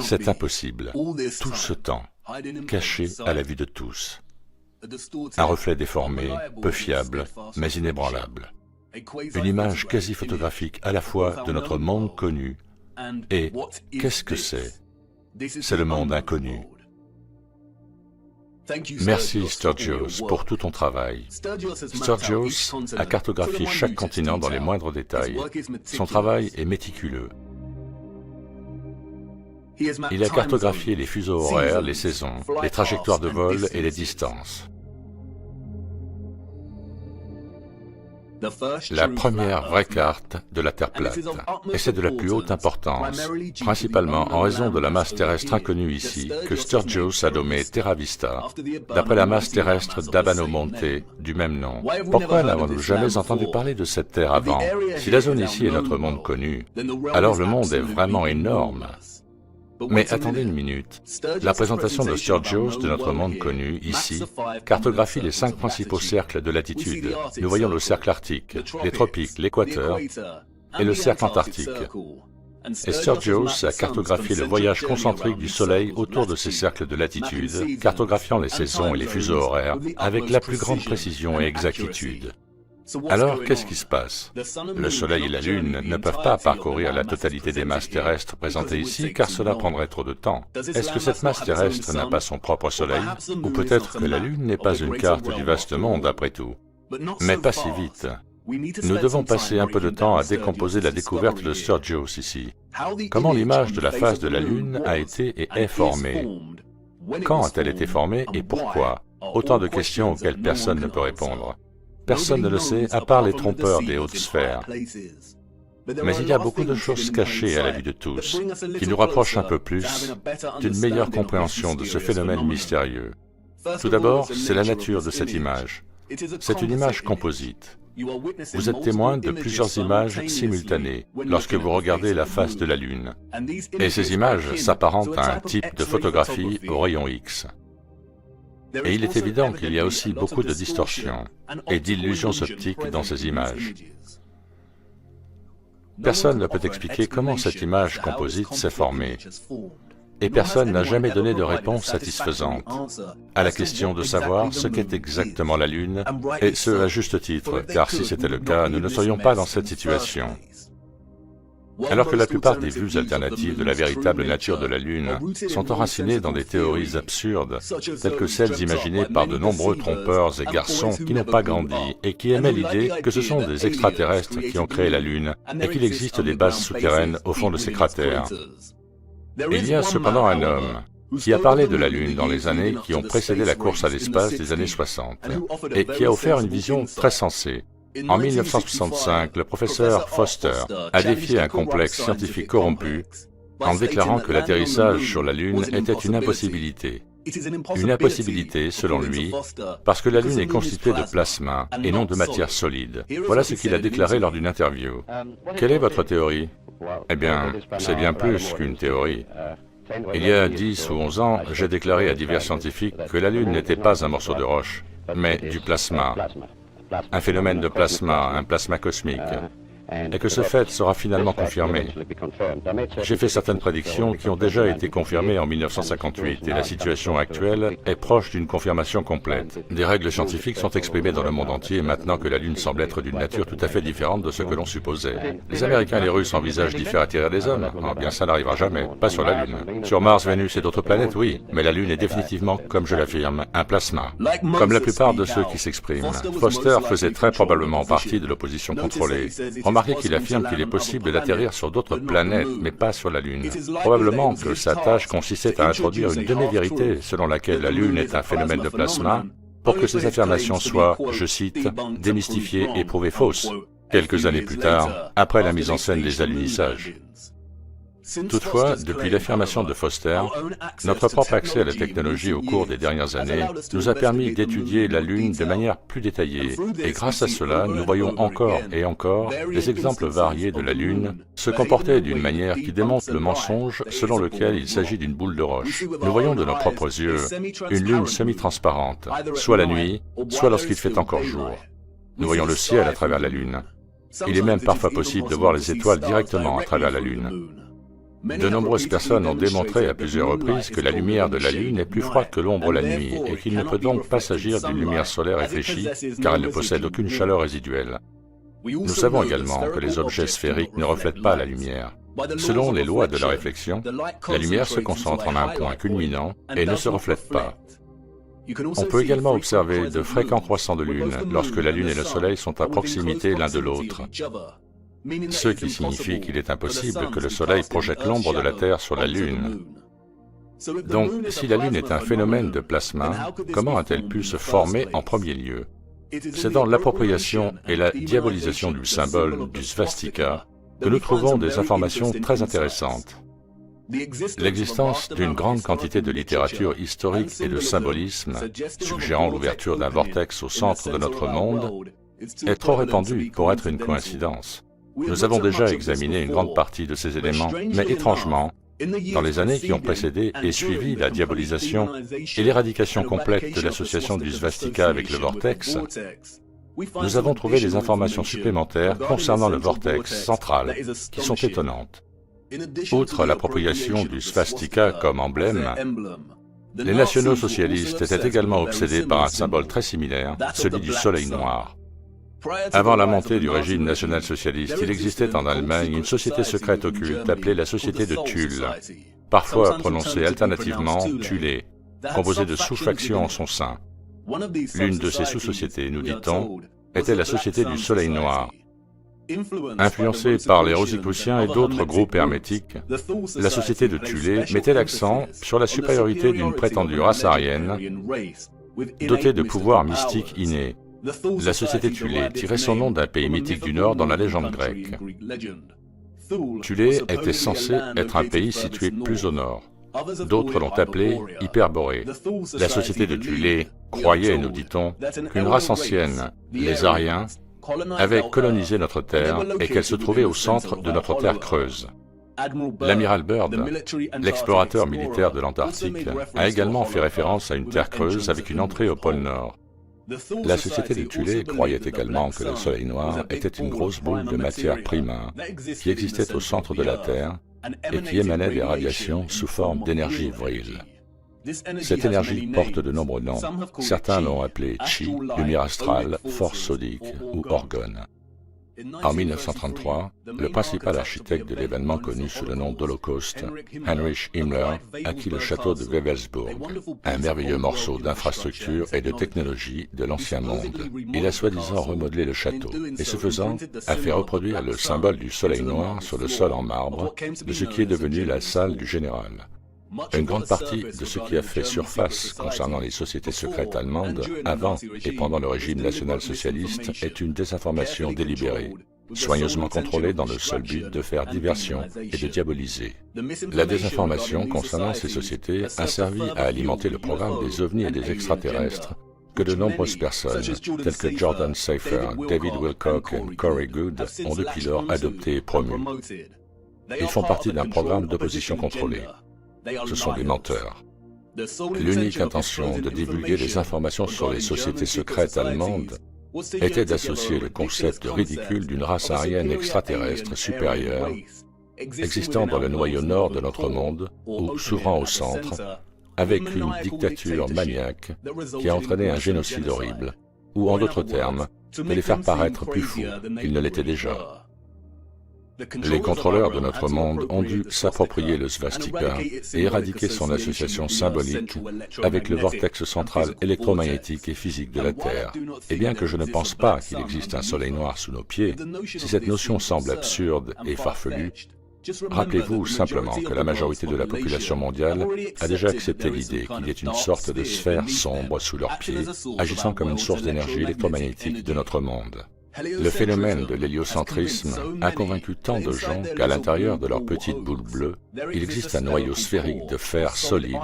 C'est impossible. Tout ce temps, caché à la vue de tous. Un reflet déformé, peu fiable, mais inébranlable. Une image quasi photographique à la fois de notre monde connu et qu'est-ce que c'est? C'est le monde inconnu. Merci Sturgios pour tout ton travail. Sturgios a cartographié chaque continent dans les moindres détails. Son travail est méticuleux. Il a cartographié les fuseaux horaires, les saisons, les trajectoires de vol et les distances. La première vraie carte de la Terre plate, et c'est de la plus haute importance, principalement en raison de la masse terrestre inconnue ici, que Sturgios a nommée Terra Vista, d'après la masse terrestre d'Abano Monte, du même nom. Pourquoi n'avons-nous jamais entendu parler de cette Terre avant? Si la zone ici est notre monde connu, alors le monde est vraiment énorme. Mais attendez une minute. La présentation de Sturgios de notre monde connu, ici, cartographie les 5 principaux cercles de latitude. Nous voyons le cercle arctique, les tropiques, l'équateur et le cercle antarctique. Et Sturgios a cartographié le voyage concentrique du Soleil autour de ces cercles de latitude, cartographiant les saisons et les fuseaux horaires avec la plus grande précision et exactitude. Alors, qu'est-ce qui se passe? Le Soleil et la Lune ne peuvent pas parcourir la totalité des masses terrestres présentées ici, car cela prendrait trop de temps. Est-ce que cette masse terrestre n'a pas son propre Soleil? Ou peut-être que la Lune n'est pas une carte du vaste monde, après tout? Mais pas si vite. Nous devons passer un peu de temps à décomposer la découverte de Sturgios ici. Comment l'image de la face de la Lune a été et est formée? Quand a-t-elle été formée et pourquoi? Autant de questions auxquelles personne ne peut répondre. Personne ne le sait, à part les trompeurs des hautes sphères. Mais il y a beaucoup de choses cachées à la vue de tous, qui nous rapprochent un peu plus d'une meilleure compréhension de ce phénomène mystérieux. Tout d'abord, c'est la nature de cette image. C'est une image composite. Vous êtes témoin de plusieurs images simultanées lorsque vous regardez la face de la Lune. Et ces images s'apparentent à un type de photographie au rayon X. Et il est évident qu'il y a aussi beaucoup de distorsions et d'illusions optiques dans ces images. Personne ne peut expliquer comment cette image composite s'est formée, et personne n'a jamais donné de réponse satisfaisante à la question de savoir ce qu'est exactement la Lune, et ce à juste titre, car si c'était le cas, nous ne serions pas dans cette situation. Alors que la plupart des vues alternatives de la véritable nature de la Lune sont enracinées dans des théories absurdes, telles que celles imaginées par de nombreux trompeurs et garçons qui n'ont pas grandi et qui émettent l'idée que ce sont des extraterrestres qui ont créé la Lune et qu'il existe des bases souterraines au fond de ces cratères. Il y a cependant un homme qui a parlé de la Lune dans les années qui ont précédé la course à l'espace des années 60 et qui a offert une vision très sensée. En 1965, le professeur Foster a défié un complexe scientifique corrompu en déclarant que l'atterrissage sur la Lune était une impossibilité. Une impossibilité, selon lui, parce que la Lune est constituée de plasma et non de matière solide. Voilà ce qu'il a déclaré lors d'une interview. Quelle est votre théorie? Eh bien, c'est bien plus qu'une théorie. Il y a 10 ou 11 ans, j'ai déclaré à divers scientifiques que la Lune n'était pas un morceau de roche, mais du plasma. Un phénomène de plasma, un plasma cosmique, et que ce fait sera finalement confirmé. J'ai fait certaines prédictions qui ont déjà été confirmées en 1958, et la situation actuelle est proche d'une confirmation complète. Des règles scientifiques sont exprimées dans le monde entier maintenant que la Lune semble être d'une nature tout à fait différente de ce que l'on supposait. Les Américains et les Russes envisagent d'y faire atterrir des hommes. Oh, bien, ça n'arrivera jamais, pas sur la Lune. Sur Mars, Vénus et d'autres planètes, oui, mais la Lune est définitivement, comme je l'affirme, un plasma. Comme la plupart de ceux qui s'expriment, Foster faisait très probablement partie de l'opposition contrôlée. Remarquez qu'il affirme qu'il est possible d'atterrir sur d'autres planètes, mais pas sur la Lune. Probablement que sa tâche consistait à introduire une demi-vérité selon laquelle la Lune est un phénomène de plasma, pour que ces affirmations soient, je cite, démystifiées et prouvées fausses, quelques années plus tard, après la mise en scène des alunissages. Toutefois, depuis l'affirmation de Foster, notre propre accès à la technologie au cours des dernières années nous a permis d'étudier la Lune de manière plus détaillée, et grâce à cela, nous voyons encore et encore des exemples variés de la Lune se comporter d'une manière qui démontre le mensonge selon lequel il s'agit d'une boule de roche. Nous voyons de nos propres yeux une Lune semi-transparente, soit la nuit, soit lorsqu'il fait encore jour. Nous voyons le ciel à travers la Lune. Il est même parfois possible de voir les étoiles directement à travers la Lune. De nombreuses personnes ont démontré à plusieurs reprises que la lumière de la Lune est plus froide que l'ombre la nuit et qu'il ne peut donc pas s'agir d'une lumière solaire réfléchie car elle ne possède aucune chaleur résiduelle. Nous savons également que les objets sphériques ne reflètent pas la lumière. Selon les lois de la réflexion, la lumière se concentre en un point culminant et ne se reflète pas. On peut également observer de fréquents croissants de lune lorsque la Lune et le Soleil sont à proximité l'un de l'autre, ce qui signifie qu'il est impossible que le Soleil projette l'ombre de la Terre sur la Lune. Donc, si la Lune est un phénomène de plasma, comment a-t-elle pu se former en premier lieu? C'est dans l'appropriation et la diabolisation du symbole du svastika que nous trouvons des informations très intéressantes. L'existence d'une grande quantité de littérature historique et de symbolisme, suggérant l'ouverture d'un vortex au centre de notre monde, est trop répandue pour être une coïncidence. Nous avons déjà examiné une grande partie de ces éléments, mais étrangement, dans les années qui ont précédé et suivi la diabolisation et l'éradication complète de l'association du svastika avec le vortex, nous avons trouvé des informations supplémentaires concernant le vortex central qui sont étonnantes. Outre l'appropriation du svastika comme emblème, les nationaux-socialistes étaient également obsédés par un symbole très similaire, celui du soleil noir. Avant la montée du régime national-socialiste, il existait en Allemagne une société secrète occulte appelée la Société de Tulle, parfois prononcée alternativement Thulé, composée de sous-factions en son sein. L'une de ces sous-sociétés, nous dit-on, était la Société du Soleil Noir. Influencée par les Rosicruciens et d'autres groupes hermétiques, la Société de Thulé mettait l'accent sur la supériorité d'une prétendue race aryenne, dotée de pouvoirs mystiques innés. La société Thulé tirait son nom d'un pays mythique du Nord dans la légende grecque. Thulé était censé être un pays situé plus au nord. D'autres l'ont appelé Hyperborée. La société de Thulé croyait, nous dit-on, qu'une race ancienne, les Aryens, avait colonisé notre Terre et qu'elle se trouvait au centre de notre Terre creuse. L'amiral Byrd, l'explorateur militaire de l'Antarctique, a également fait référence à une Terre creuse avec une entrée au pôle Nord. La société de Thulé croyait également que le Soleil noir était une grosse boule de matière primaire qui existait au centre de la Terre et qui émanait des radiations sous forme d'énergie virile. Cette énergie porte de nombreux noms. Certains l'ont appelée Chi, lumière astrale, force sodique ou orgone. En 1933, le principal architecte de l'événement connu sous le nom d'Holocauste, Heinrich Himmler, acquit le château de Wewelsburg, un merveilleux morceau d'infrastructure et de technologie de l'ancien monde. Il a soi-disant remodelé le château, et ce faisant, a fait reproduire le symbole du soleil noir sur le sol en marbre, de ce qui est devenu la salle du général. Une grande partie de ce qui a fait surface concernant les sociétés secrètes allemandes avant et pendant le régime national-socialiste est une désinformation délibérée, soigneusement contrôlée dans le seul but de faire diversion et de diaboliser. La désinformation concernant ces sociétés a servi à alimenter le programme des ovnis et des extraterrestres que de nombreuses personnes, telles que Jordan Safer, David Wilcock et Corey Goode, ont depuis lors adopté et promu. Ils font partie d'un programme d'opposition contrôlée. Ce sont des menteurs. L'unique intention de divulguer des informations sur les sociétés secrètes allemandes était d'associer le concept ridicule d'une race aryenne extraterrestre supérieure existant dans le noyau nord de notre monde ou souvent au centre, avec une dictature maniaque qui a entraîné un génocide horrible, ou en d'autres termes, de les faire paraître plus fous qu'ils ne l'étaient déjà. Les contrôleurs de notre monde ont dû s'approprier le svastika et éradiquer son association symbolique avec le vortex central électromagnétique et physique de la Terre. Et bien que je ne pense pas qu'il existe un soleil noir sous nos pieds, si cette notion semble absurde et farfelue, rappelez-vous simplement que la majorité de la population mondiale a déjà accepté l'idée qu'il y ait une sorte de sphère sombre sous leurs pieds, agissant comme une source d'énergie électromagnétique de notre monde. Le phénomène de l'héliocentrisme a convaincu tant de gens qu'à l'intérieur de leur petite boule bleue, il existe un noyau sphérique de fer solide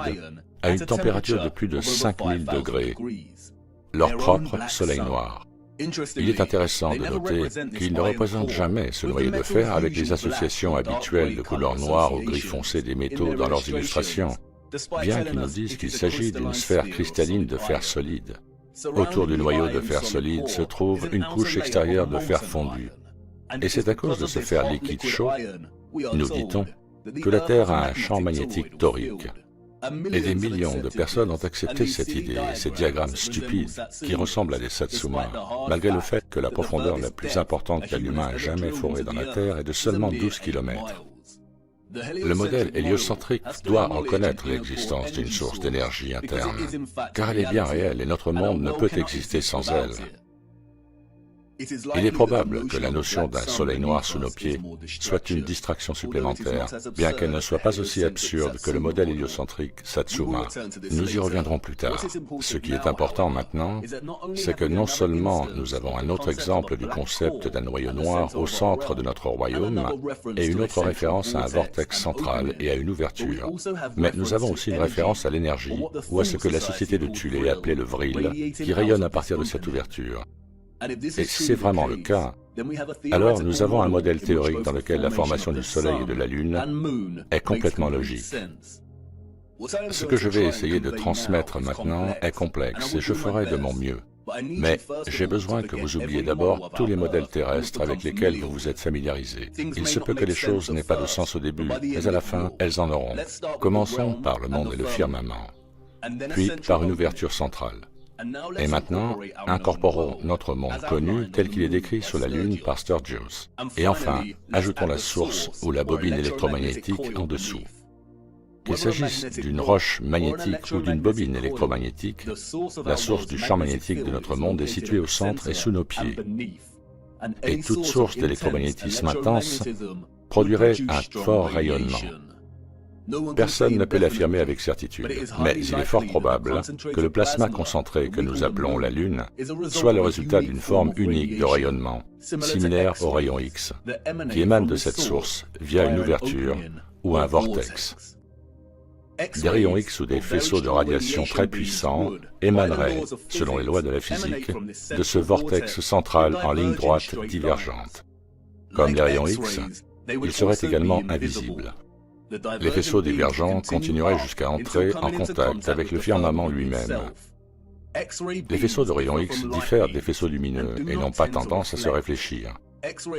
à une température de plus de 5000 degrés, leur propre soleil noir. Il est intéressant de noter qu'ils ne représentent jamais ce noyau de fer avec les associations habituelles de couleur noire ou gris foncé des métaux dans leurs illustrations, bien qu'ils nous disent qu'il s'agit d'une sphère cristalline de fer solide. Autour du noyau de fer solide se trouve une couche extérieure de fer fondu. Et c'est à cause de ce fer liquide chaud, nous dit-on, que la Terre a un champ magnétique torique. Et des millions de personnes ont accepté cette idée et ces diagrammes stupides qui ressemblent à des Satsuma, malgré le fait que la profondeur la plus importante qu'un humain ait jamais fourrée dans la Terre est de seulement 12 km. Le modèle héliocentrique doit reconnaître l'existence d'une source d'énergie interne, car elle est bien réelle et notre monde ne peut exister sans elle. Il est probable que la notion d'un soleil noir sous nos pieds soit une distraction supplémentaire, bien qu'elle ne soit pas aussi absurde que le modèle héliocentrique Satsuma. Nous y reviendrons plus tard. Ce qui est important maintenant, c'est que non seulement nous avons un autre exemple du concept d'un noyau noir au centre de notre royaume, et une autre référence à un vortex central et à une ouverture, mais nous avons aussi une référence à l'énergie, ou à ce que la société de Thulé appelait le vril, qui rayonne à partir de cette ouverture. Et si c'est vraiment le cas, alors nous avons un modèle théorique dans lequel la formation du Soleil et de la Lune est complètement logique. Ce que je vais essayer de transmettre maintenant est complexe et je ferai de mon mieux. Mais j'ai besoin que vous oubliez d'abord tous les modèles terrestres avec lesquels vous vous êtes familiarisés. Il se peut que les choses n'aient pas de sens au début, mais à la fin, elles en auront. Commençons par le monde et le firmament, puis par une ouverture centrale. Et maintenant, incorporons notre monde connu tel qu'il est décrit sur la Lune par Sturgios. Et enfin, ajoutons la source ou la bobine électromagnétique en dessous. Qu'il s'agisse d'une roche magnétique ou d'une bobine électromagnétique, la source du champ magnétique de notre monde est située au centre et sous nos pieds. Et toute source d'électromagnétisme intense produirait un fort rayonnement. Personne ne peut l'affirmer avec certitude, mais il est fort probable que le plasma concentré que nous appelons la Lune soit le résultat d'une forme unique de rayonnement, similaire au rayon X, qui émane de cette source via une ouverture ou un vortex. Des rayons X ou des faisceaux de radiation très puissants émaneraient, selon les lois de la physique, de ce vortex central en ligne droite divergente. Comme les rayons X, ils seraient également invisibles. Les faisceaux divergents continueraient jusqu'à entrer en contact avec le firmament lui-même. Les faisceaux de rayons X diffèrent des faisceaux lumineux et n'ont pas tendance à se réfléchir.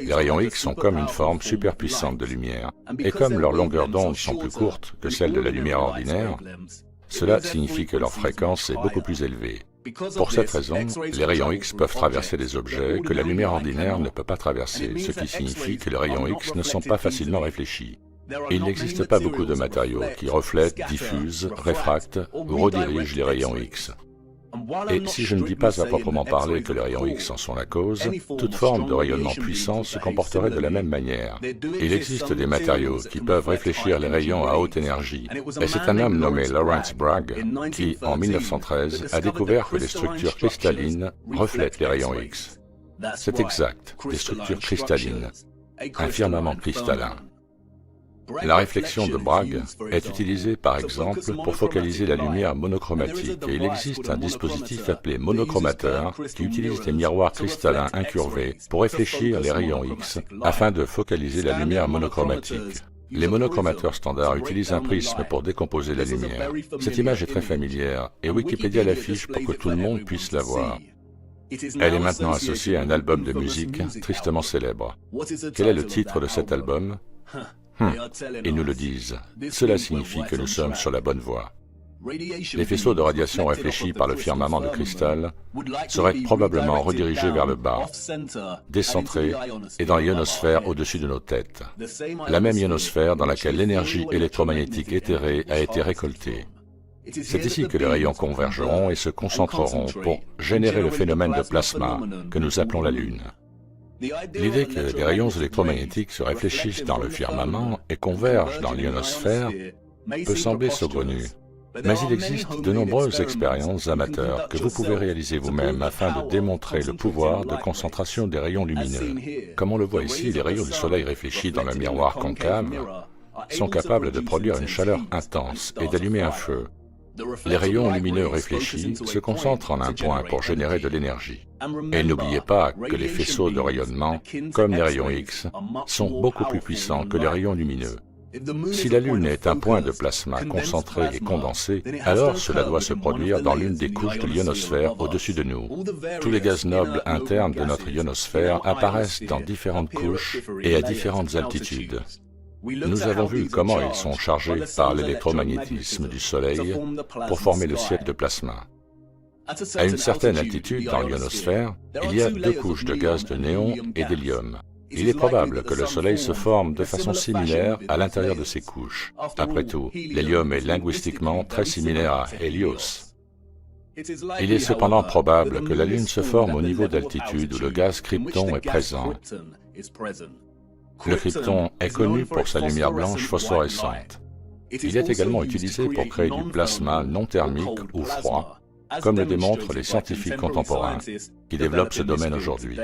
Les rayons X sont comme une forme superpuissante de lumière, et comme leurs longueurs d'onde sont plus courtes que celles de la lumière ordinaire, cela signifie que leur fréquence est beaucoup plus élevée. Pour cette raison, les rayons X peuvent traverser des objets que la lumière ordinaire ne peut pas traverser, ce qui signifie que les rayons X ne sont pas facilement réfléchis. Il n'existe pas beaucoup de matériaux qui reflètent, diffusent, réfractent ou redirigent les rayons X. Et si je ne dis pas à proprement parler que les rayons X en sont la cause, toute forme de rayonnement puissant se comporterait de la même manière. Il existe des matériaux qui peuvent réfléchir les rayons à haute énergie, et c'est un homme nommé Lawrence Bragg qui, en 1913, a découvert que les structures cristallines reflètent les rayons X. C'est exact, des structures cristallines, un firmament cristallin. La réflexion de Bragg est utilisée par exemple pour focaliser la lumière monochromatique et il existe un dispositif appelé monochromateur qui utilise des miroirs cristallins incurvés pour réfléchir les rayons X afin de focaliser la lumière monochromatique. Les monochromateurs standards utilisent un prisme pour décomposer la lumière. Cette image est très familière et Wikipédia l'affiche pour que tout le monde puisse la voir. Elle est maintenant associée à un album de musique tristement célèbre. Quel est le titre de cet album ? Ils nous le disent. Cela signifie que nous sommes sur la bonne voie. Les faisceaux de radiation réfléchis par le firmament de cristal seraient probablement redirigés vers le bas, décentrés et dans l'ionosphère au-dessus de nos têtes. La même ionosphère dans laquelle l'énergie électromagnétique éthérée a été récoltée. C'est ici que les rayons convergeront et se concentreront pour générer le phénomène de plasma que nous appelons la Lune. L'idée que les rayons électromagnétiques se réfléchissent dans le firmament et convergent dans l'ionosphère peut sembler saugrenue, mais il existe de nombreuses expériences amateurs que vous pouvez réaliser vous-même afin de démontrer le pouvoir de concentration des rayons lumineux. Comme on le voit ici, les rayons du soleil réfléchis dans le miroir concave sont capables de produire une chaleur intense et d'allumer un feu. Les rayons lumineux réfléchis se concentrent en un point pour générer de l'énergie. Et n'oubliez pas que les faisceaux de rayonnement, comme les rayons X, sont beaucoup plus puissants que les rayons lumineux. Si la Lune est un point de plasma concentré et condensé, alors cela doit se produire dans l'une des couches de l'ionosphère au-dessus de nous. Tous les gaz nobles internes de notre ionosphère apparaissent dans différentes couches et à différentes altitudes. Nous avons vu comment ils sont chargés par l'électromagnétisme du Soleil pour former le ciel de plasma. À une certaine altitude dans l'ionosphère, il y a deux couches de gaz de néon et d'hélium. Il est probable que le Soleil se forme de façon similaire à l'intérieur de ces couches. Après tout, l'hélium est linguistiquement très similaire à Hélios. Il est cependant probable que la Lune se forme au niveau d'altitude où le gaz krypton est présent. Le krypton est connu pour sa lumière blanche phosphorescente. Il est également utilisé pour créer du plasma non thermique ou froid, comme le démontrent les scientifiques contemporains qui développent ce domaine aujourd'hui.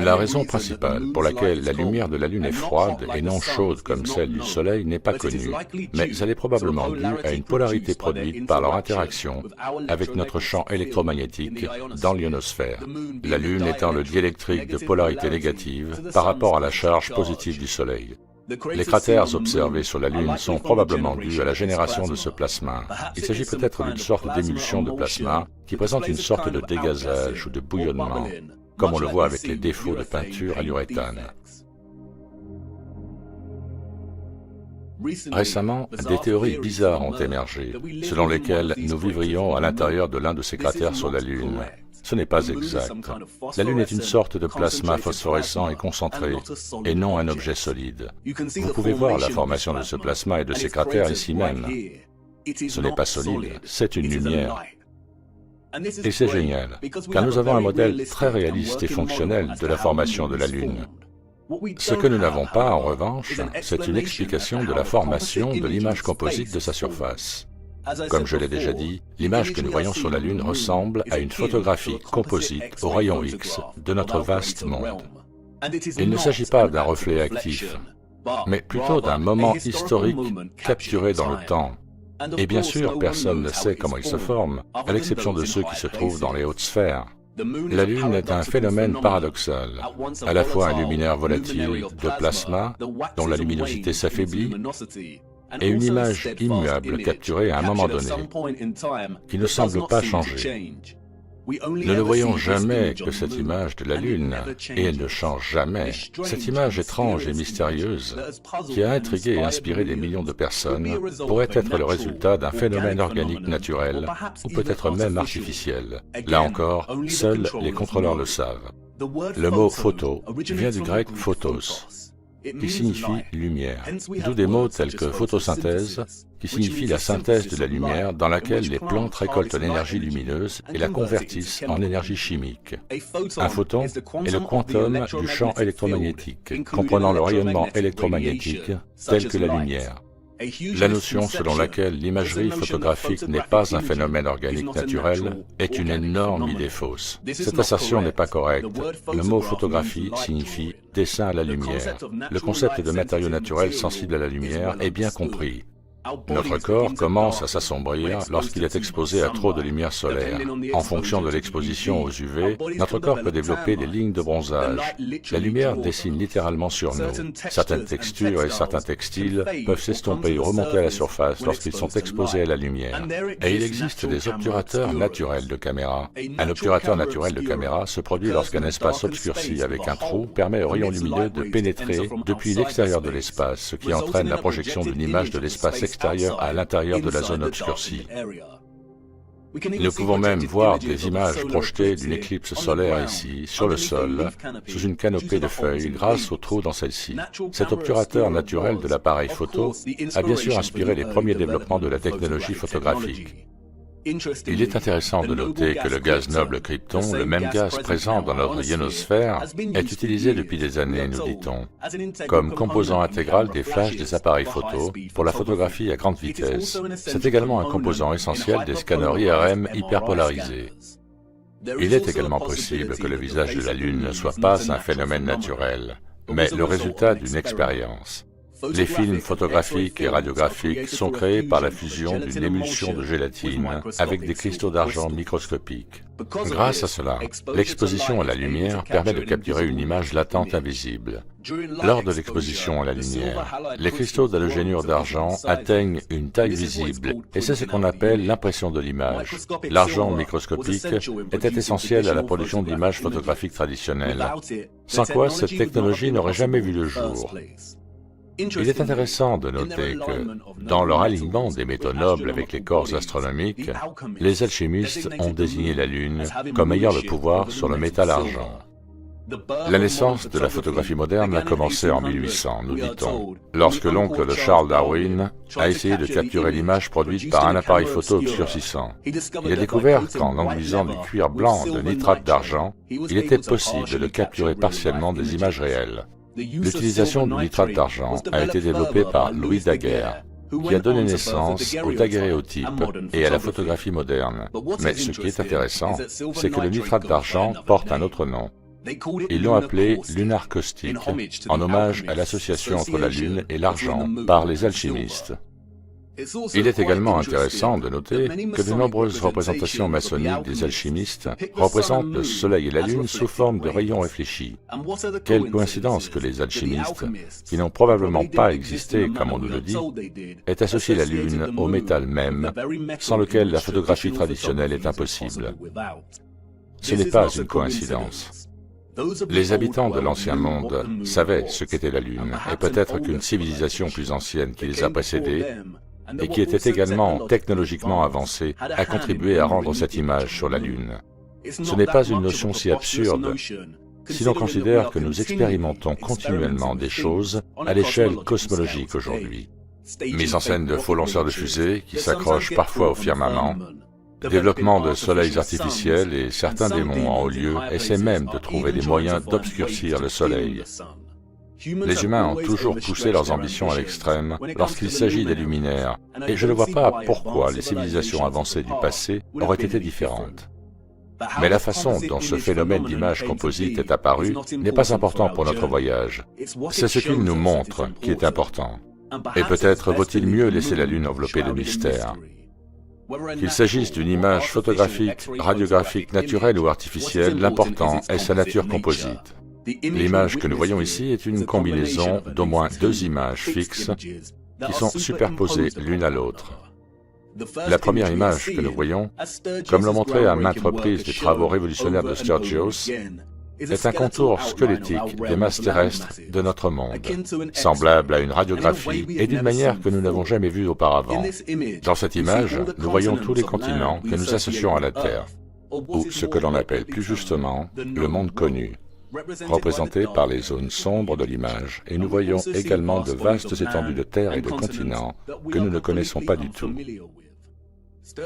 La raison principale pour laquelle la lumière de la Lune est froide et non chaude comme celle du Soleil n'est pas connue, mais elle est probablement due à une polarité produite par leur interaction avec notre champ électromagnétique dans l'ionosphère, la Lune étant le diélectrique de polarité négative par rapport à la charge positive du Soleil. Les cratères observés sur la Lune sont probablement dus à la génération de ce plasma. Il s'agit peut-être d'une sorte d'émulsion de plasma qui présente une sorte de dégazage ou de bouillonnement, comme on le voit avec les défauts de peinture à l'uréthane. Récemment, des théories bizarres ont émergé, selon lesquelles nous vivrions à l'intérieur de l'un de ces cratères sur la Lune. Ce n'est pas exact. La Lune est une sorte de plasma phosphorescent et concentré, et non un objet solide. Vous pouvez voir la formation de ce plasma et de ces cratères ici même. Ce n'est pas solide, c'est une lumière. Et c'est génial, car nous avons un modèle très réaliste et fonctionnel de la formation de la Lune. Ce que nous n'avons pas, en revanche, c'est une explication de la formation de l'image composite de sa surface. Comme je l'ai déjà dit, l'image que nous voyons sur la Lune ressemble à une photographie composite au rayon X de notre vaste monde. Il ne s'agit pas d'un reflet actif, mais plutôt d'un moment historique capturé dans le temps. Et bien sûr, personne ne sait comment il se forme, à l'exception de ceux qui se trouvent dans les hautes sphères. La Lune est un phénomène paradoxal, à la fois un luminaire volatile de plasma, dont la luminosité s'affaiblit, et une image immuable capturée à un moment donné, qui ne semble pas changer. Nous ne voyons jamais que cette image de la Lune, et elle ne change jamais. Cette image étrange et mystérieuse, qui a intrigué et inspiré des millions de personnes, pourrait être le résultat d'un phénomène organique naturel, ou peut-être même artificiel. Là encore, seuls les contrôleurs le savent. Le mot « photo » vient du grec « photos », qui signifie lumière, d'où des mots tels que photosynthèse, qui signifie la synthèse de la lumière dans laquelle les plantes récoltent l'énergie lumineuse et la convertissent en énergie chimique. Un photon est le quantum du champ électromagnétique, comprenant le rayonnement électromagnétique tel que la lumière. La notion selon laquelle l'imagerie photographique n'est pas un phénomène organique naturel est une énorme idée fausse. Cette assertion n'est pas correcte. Le mot photographie signifie dessin à la lumière. Le concept de matériau naturel sensible à la lumière est bien compris. Notre corps commence à s'assombrir lorsqu'il est exposé à trop de lumière solaire. En fonction de l'exposition aux UV, notre corps peut développer des lignes de bronzage. La lumière dessine littéralement sur nous. Certaines textures et certains textiles peuvent s'estomper ou remonter à la surface lorsqu'ils sont exposés à la lumière. Et il existe des obturateurs naturels de caméra. Un obturateur naturel de caméra se produit lorsqu'un espace obscurci avec un trou permet aux rayons lumineux de pénétrer depuis l'extérieur de l'espace, ce qui entraîne la projection d'une image de l'espace extérieur à l'intérieur de la zone obscurcie. Nous pouvons même voir des images projetées d'une éclipse solaire ici, sur le sol, sous une canopée de feuilles, grâce au trou dans celle-ci. Cet obturateur naturel de l'appareil photo a bien sûr inspiré les premiers développements de la technologie photographique. Il est intéressant de noter que le gaz noble krypton, le même gaz présent dans notre ionosphère, est utilisé depuis des années, nous dit-on, comme composant intégral des flashs des appareils photo pour la photographie à grande vitesse. C'est également un composant essentiel des scanners IRM hyperpolarisés. Il est également possible que le visage de la Lune ne soit pas un phénomène naturel, mais le résultat d'une expérience. Les films photographiques et radiographiques sont créés par la fusion d'une émulsion de gélatine avec des cristaux d'argent microscopiques. Grâce à cela, l'exposition à la lumière permet de capturer une image latente invisible. Lors de l'exposition à la lumière, les cristaux d'halogénure d'argent atteignent une taille visible, et c'est ce qu'on appelle l'impression de l'image. L'argent microscopique était essentiel à la production d'images photographiques traditionnelles, sans quoi cette technologie n'aurait jamais vu le jour. Il est intéressant de noter que, dans leur alignement des métaux nobles avec les corps astronomiques, les alchimistes ont désigné la Lune comme ayant le pouvoir sur le métal argent. La naissance de la photographie moderne a commencé en 1800, nous dit-on, lorsque l'oncle de Charles Darwin a essayé de capturer l'image produite par un appareil photo obscurcissant. Il a découvert qu'en enduisant du cuir blanc de nitrate d'argent, il était possible de capturer partiellement des images réelles. L'utilisation du nitrate d'argent a été développée par Louis Daguerre, qui a donné naissance au daguerréotype et à la photographie moderne. Mais ce qui est intéressant, c'est que le nitrate d'argent porte un autre nom. Ils l'ont appelé lunar caustique, en hommage à l'association entre la Lune et l'argent par les alchimistes. Il est également intéressant de noter que de nombreuses représentations maçonniques des alchimistes représentent le Soleil et la Lune sous forme de rayons réfléchis. Quelle coïncidence que les alchimistes, qui n'ont probablement pas existé comme on nous le dit, aient associé la Lune au métal même, sans lequel la photographie traditionnelle est impossible. Ce n'est pas une coïncidence. Les habitants de l'Ancien Monde savaient ce qu'était la Lune, et peut-être qu'une civilisation plus ancienne qui les a précédés, et qui était également technologiquement avancée, a contribué à rendre cette image sur la Lune. Ce n'est pas une notion si absurde, si l'on considère que nous expérimentons continuellement des choses à l'échelle cosmologique aujourd'hui. Mise en scène de faux lanceurs de fusées qui s'accrochent parfois au firmament, développement de soleils artificiels et certains démons en haut lieu essaient même de trouver des moyens d'obscurcir le soleil. Les humains ont toujours poussé leurs ambitions à l'extrême lorsqu'il s'agit des luminaires, et je ne vois pas pourquoi les civilisations avancées du passé auraient été différentes. Mais la façon dont ce phénomène d'image composite est apparu n'est pas important pour notre voyage. C'est ce qu'il nous montre qui est important. Et peut-être vaut-il mieux laisser la Lune envelopper de mystère. Qu'il s'agisse d'une image photographique, radiographique, naturelle ou artificielle, l'important est sa nature composite. L'image que nous voyons ici est une combinaison d'au moins deux images fixes qui sont superposées l'une à l'autre. La première image que nous voyons, comme l'ont montré à maintes reprises les travaux révolutionnaires de Sturgios, est un contour squelettique des masses terrestres de notre monde, semblable à une radiographie et d'une manière que nous n'avons jamais vue auparavant. Dans cette image, nous voyons tous les continents que nous associons à la Terre, ou ce que l'on appelle plus justement le monde connu, représenté par les zones sombres de l'image, et nous voyons également de vastes étendues de terre et de continents que nous ne connaissons pas du tout.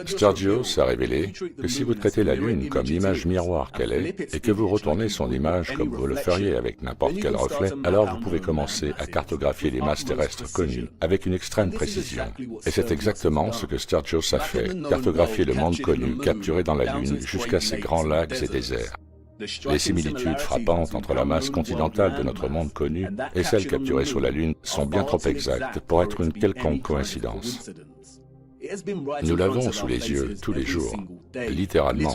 Sturgios a révélé que si vous traitez la Lune comme l'image miroir qu'elle est, et que vous retournez son image comme vous le feriez avec n'importe quel reflet, alors vous pouvez commencer à cartographier les masses terrestres connues avec une extrême précision. Et c'est exactement ce que Sturgios a fait, cartographier le monde connu capturé dans la Lune jusqu'à ses grands lacs et déserts. Les similitudes frappantes entre la masse continentale de notre monde connu et celle capturée sur la Lune sont bien trop exactes pour être une quelconque coïncidence. Nous l'avons sous les yeux tous les jours, littéralement.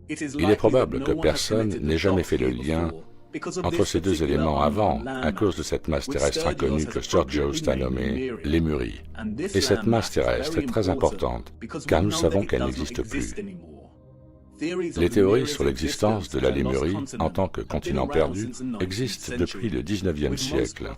Il est probable que personne n'ait jamais fait le lien entre ces deux éléments avant, à cause de cette masse terrestre inconnue que Sturgios a nommée Lémurie. Et cette masse terrestre est très importante, car nous savons qu'elle n'existe plus. Les théories sur l'existence de la Lémurie en tant que continent perdu existent depuis le XIXe siècle,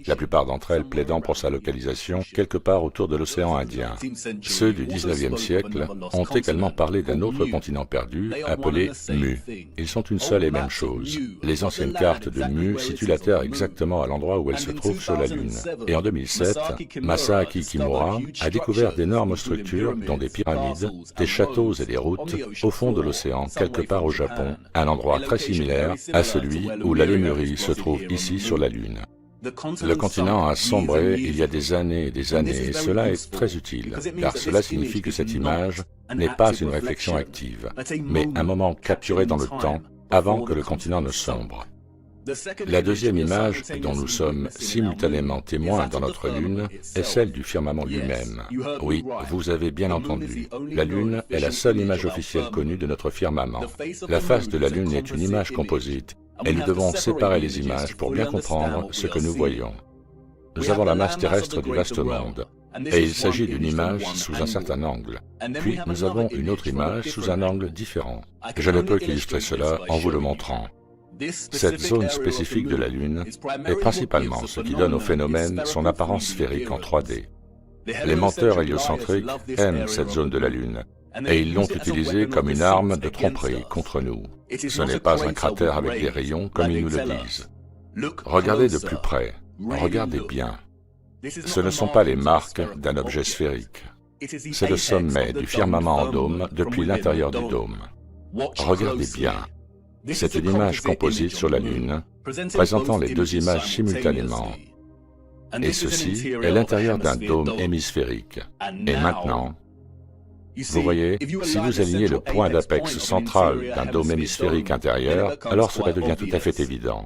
la plupart d'entre elles plaidant pour sa localisation quelque part autour de l'océan Indien. Ceux du XIXe siècle ont également parlé d'un autre continent perdu appelé Mu. Ils sont une seule et même chose. Les anciennes cartes de Mu situent la Terre exactement à l'endroit où elle se trouve sur la Lune. Et en 2007, Masaaki Kimura a découvert d'énormes structures, dont des pyramides, des châteaux et des routes, au fond de l'océan, quelque part au Japon, un endroit très similaire à celui où la Lémurie se trouve ici sur la Lune. Le continent a sombré il y a des années, et cela est très utile, car cela signifie que cette image n'est pas une réflexion active, mais un moment capturé dans le temps, avant que le continent ne sombre. La deuxième image, dont nous sommes simultanément témoins dans notre Lune, est celle du firmament lui-même. Oui, vous avez bien entendu, la Lune est la seule image officielle connue de notre firmament. La face de la Lune est une image composite, et nous devons séparer les images pour bien comprendre ce que nous voyons. Nous avons la masse terrestre du vaste monde, et il s'agit d'une image sous un certain angle. Puis nous avons une autre image sous un angle différent. Je ne peux qu'illustrer cela en vous le montrant. Cette zone spécifique de la Lune est principalement ce qui donne au phénomène son apparence sphérique en 3D. Les menteurs héliocentriques aiment cette zone de la Lune, et ils l'ont utilisée comme une arme de tromperie contre nous. Ce n'est pas un cratère avec des rayons comme ils nous le disent. Regardez de plus près, regardez bien. Ce ne sont pas les marques d'un objet sphérique. C'est le sommet du firmament en dôme depuis l'intérieur du dôme. Regardez bien. C'est une image composite sur la Lune, présentant les deux images simultanément. Et ceci est l'intérieur d'un dôme hémisphérique. Et maintenant, vous voyez, si vous alignez le point d'apex central d'un dôme hémisphérique intérieur, alors cela devient tout à fait évident.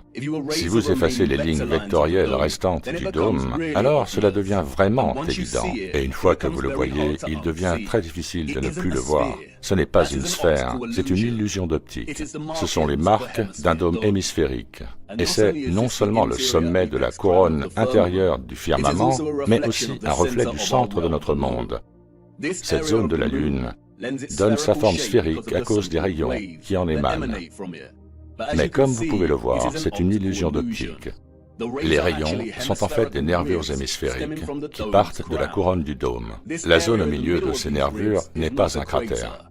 Si vous effacez les lignes vectorielles restantes du dôme, alors cela devient vraiment évident. Et une fois que vous le voyez, il devient très difficile de ne plus le voir. Ce n'est pas une sphère, c'est une illusion d'optique. Ce sont les marques d'un dôme hémisphérique. Et c'est non seulement le sommet de la couronne intérieure du firmament, mais aussi un reflet du centre de notre monde. Cette zone de la Lune donne sa forme sphérique à cause des rayons qui en émanent. Mais comme vous pouvez le voir, c'est une illusion d'optique. Les rayons sont en fait des nervures hémisphériques qui partent de la couronne du dôme. La zone au milieu de ces nervures n'est pas un cratère.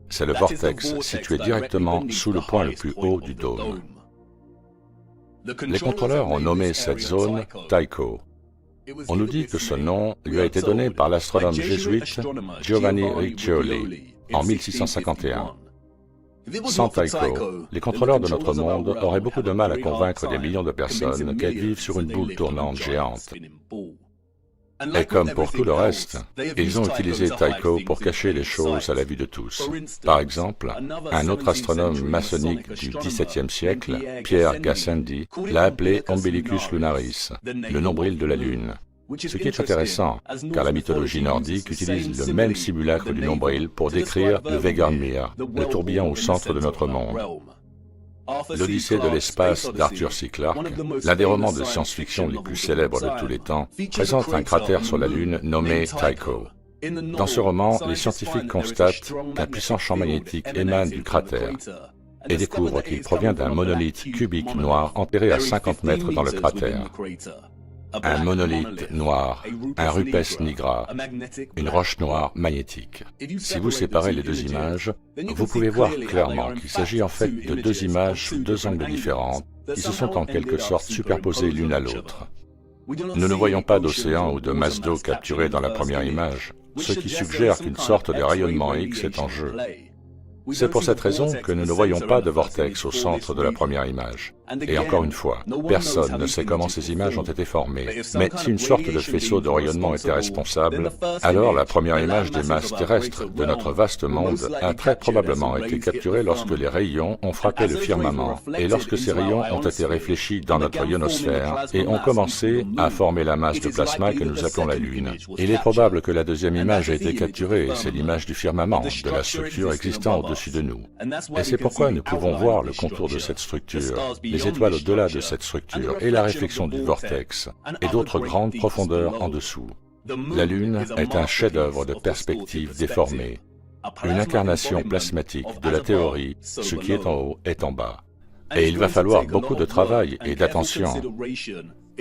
C'est le vortex situé directement sous le point le plus haut du dôme. Les contrôleurs ont nommé cette zone Tycho. On nous dit que ce nom lui a été donné par l'astronome jésuite Giovanni Riccioli en 1651. Sans Tycho, les contrôleurs de notre monde auraient beaucoup de mal à convaincre des millions de personnes qu'elles vivent sur une boule tournante géante. Et comme pour tout le reste, ils ont utilisé Tycho pour cacher les choses à la vue de tous. Par exemple, un autre astronome maçonnique du XVIIe siècle, Pierre Gassendi, l'a appelé Umbilicus Lunaris, le nombril de la Lune. Ce qui est intéressant, car la mythologie nordique utilise le même simulacre du nombril pour décrire le Vegarmir, le tourbillon au centre de notre monde. L'Odyssée de l'espace d'Arthur C. Clarke, l'un des romans de science-fiction les plus célèbres de tous les temps, présente un cratère sur la Lune nommé Tycho. Dans ce roman, les scientifiques constatent qu'un puissant champ magnétique émane du cratère et découvrent qu'il provient d'un monolithe cubique noir enterré à 50 mètres dans le cratère. Un monolithe noir, un rupes nigra, une roche noire magnétique. Si vous séparez les deux images, vous pouvez voir clairement qu'il s'agit en fait de deux images sous deux angles différents qui se sont en quelque sorte superposées l'une à l'autre. Nous ne voyons pas d'océan ou de masse d'eau capturée dans la première image, ce qui suggère qu'une sorte de rayonnement X est en jeu. C'est pour cette raison que nous ne voyons pas de vortex au centre de la première image. Et encore une fois, personne ne sait comment ces images ont été formées. Mais si une sorte de faisceau de rayonnement était responsable, alors la première image des masses terrestres de notre vaste monde a très probablement été capturée lorsque les rayons ont frappé le firmament, et lorsque ces rayons ont été réfléchis dans notre ionosphère et ont commencé à former la masse de plasma que nous appelons la Lune. Il est probable que la deuxième image a été capturée, et c'est l'image du firmament, de la structure existant au-dessus de nous. Et c'est pourquoi nous pouvons voir le contour de cette structure, les étoiles au-delà de cette structure et la réflexion du vortex, et d'autres grandes profondeurs en dessous. La Lune est un chef-d'œuvre de perspective déformée, une incarnation plasmatique de la théorie, ce qui est en haut est en bas. Et il va falloir beaucoup de travail et d'attention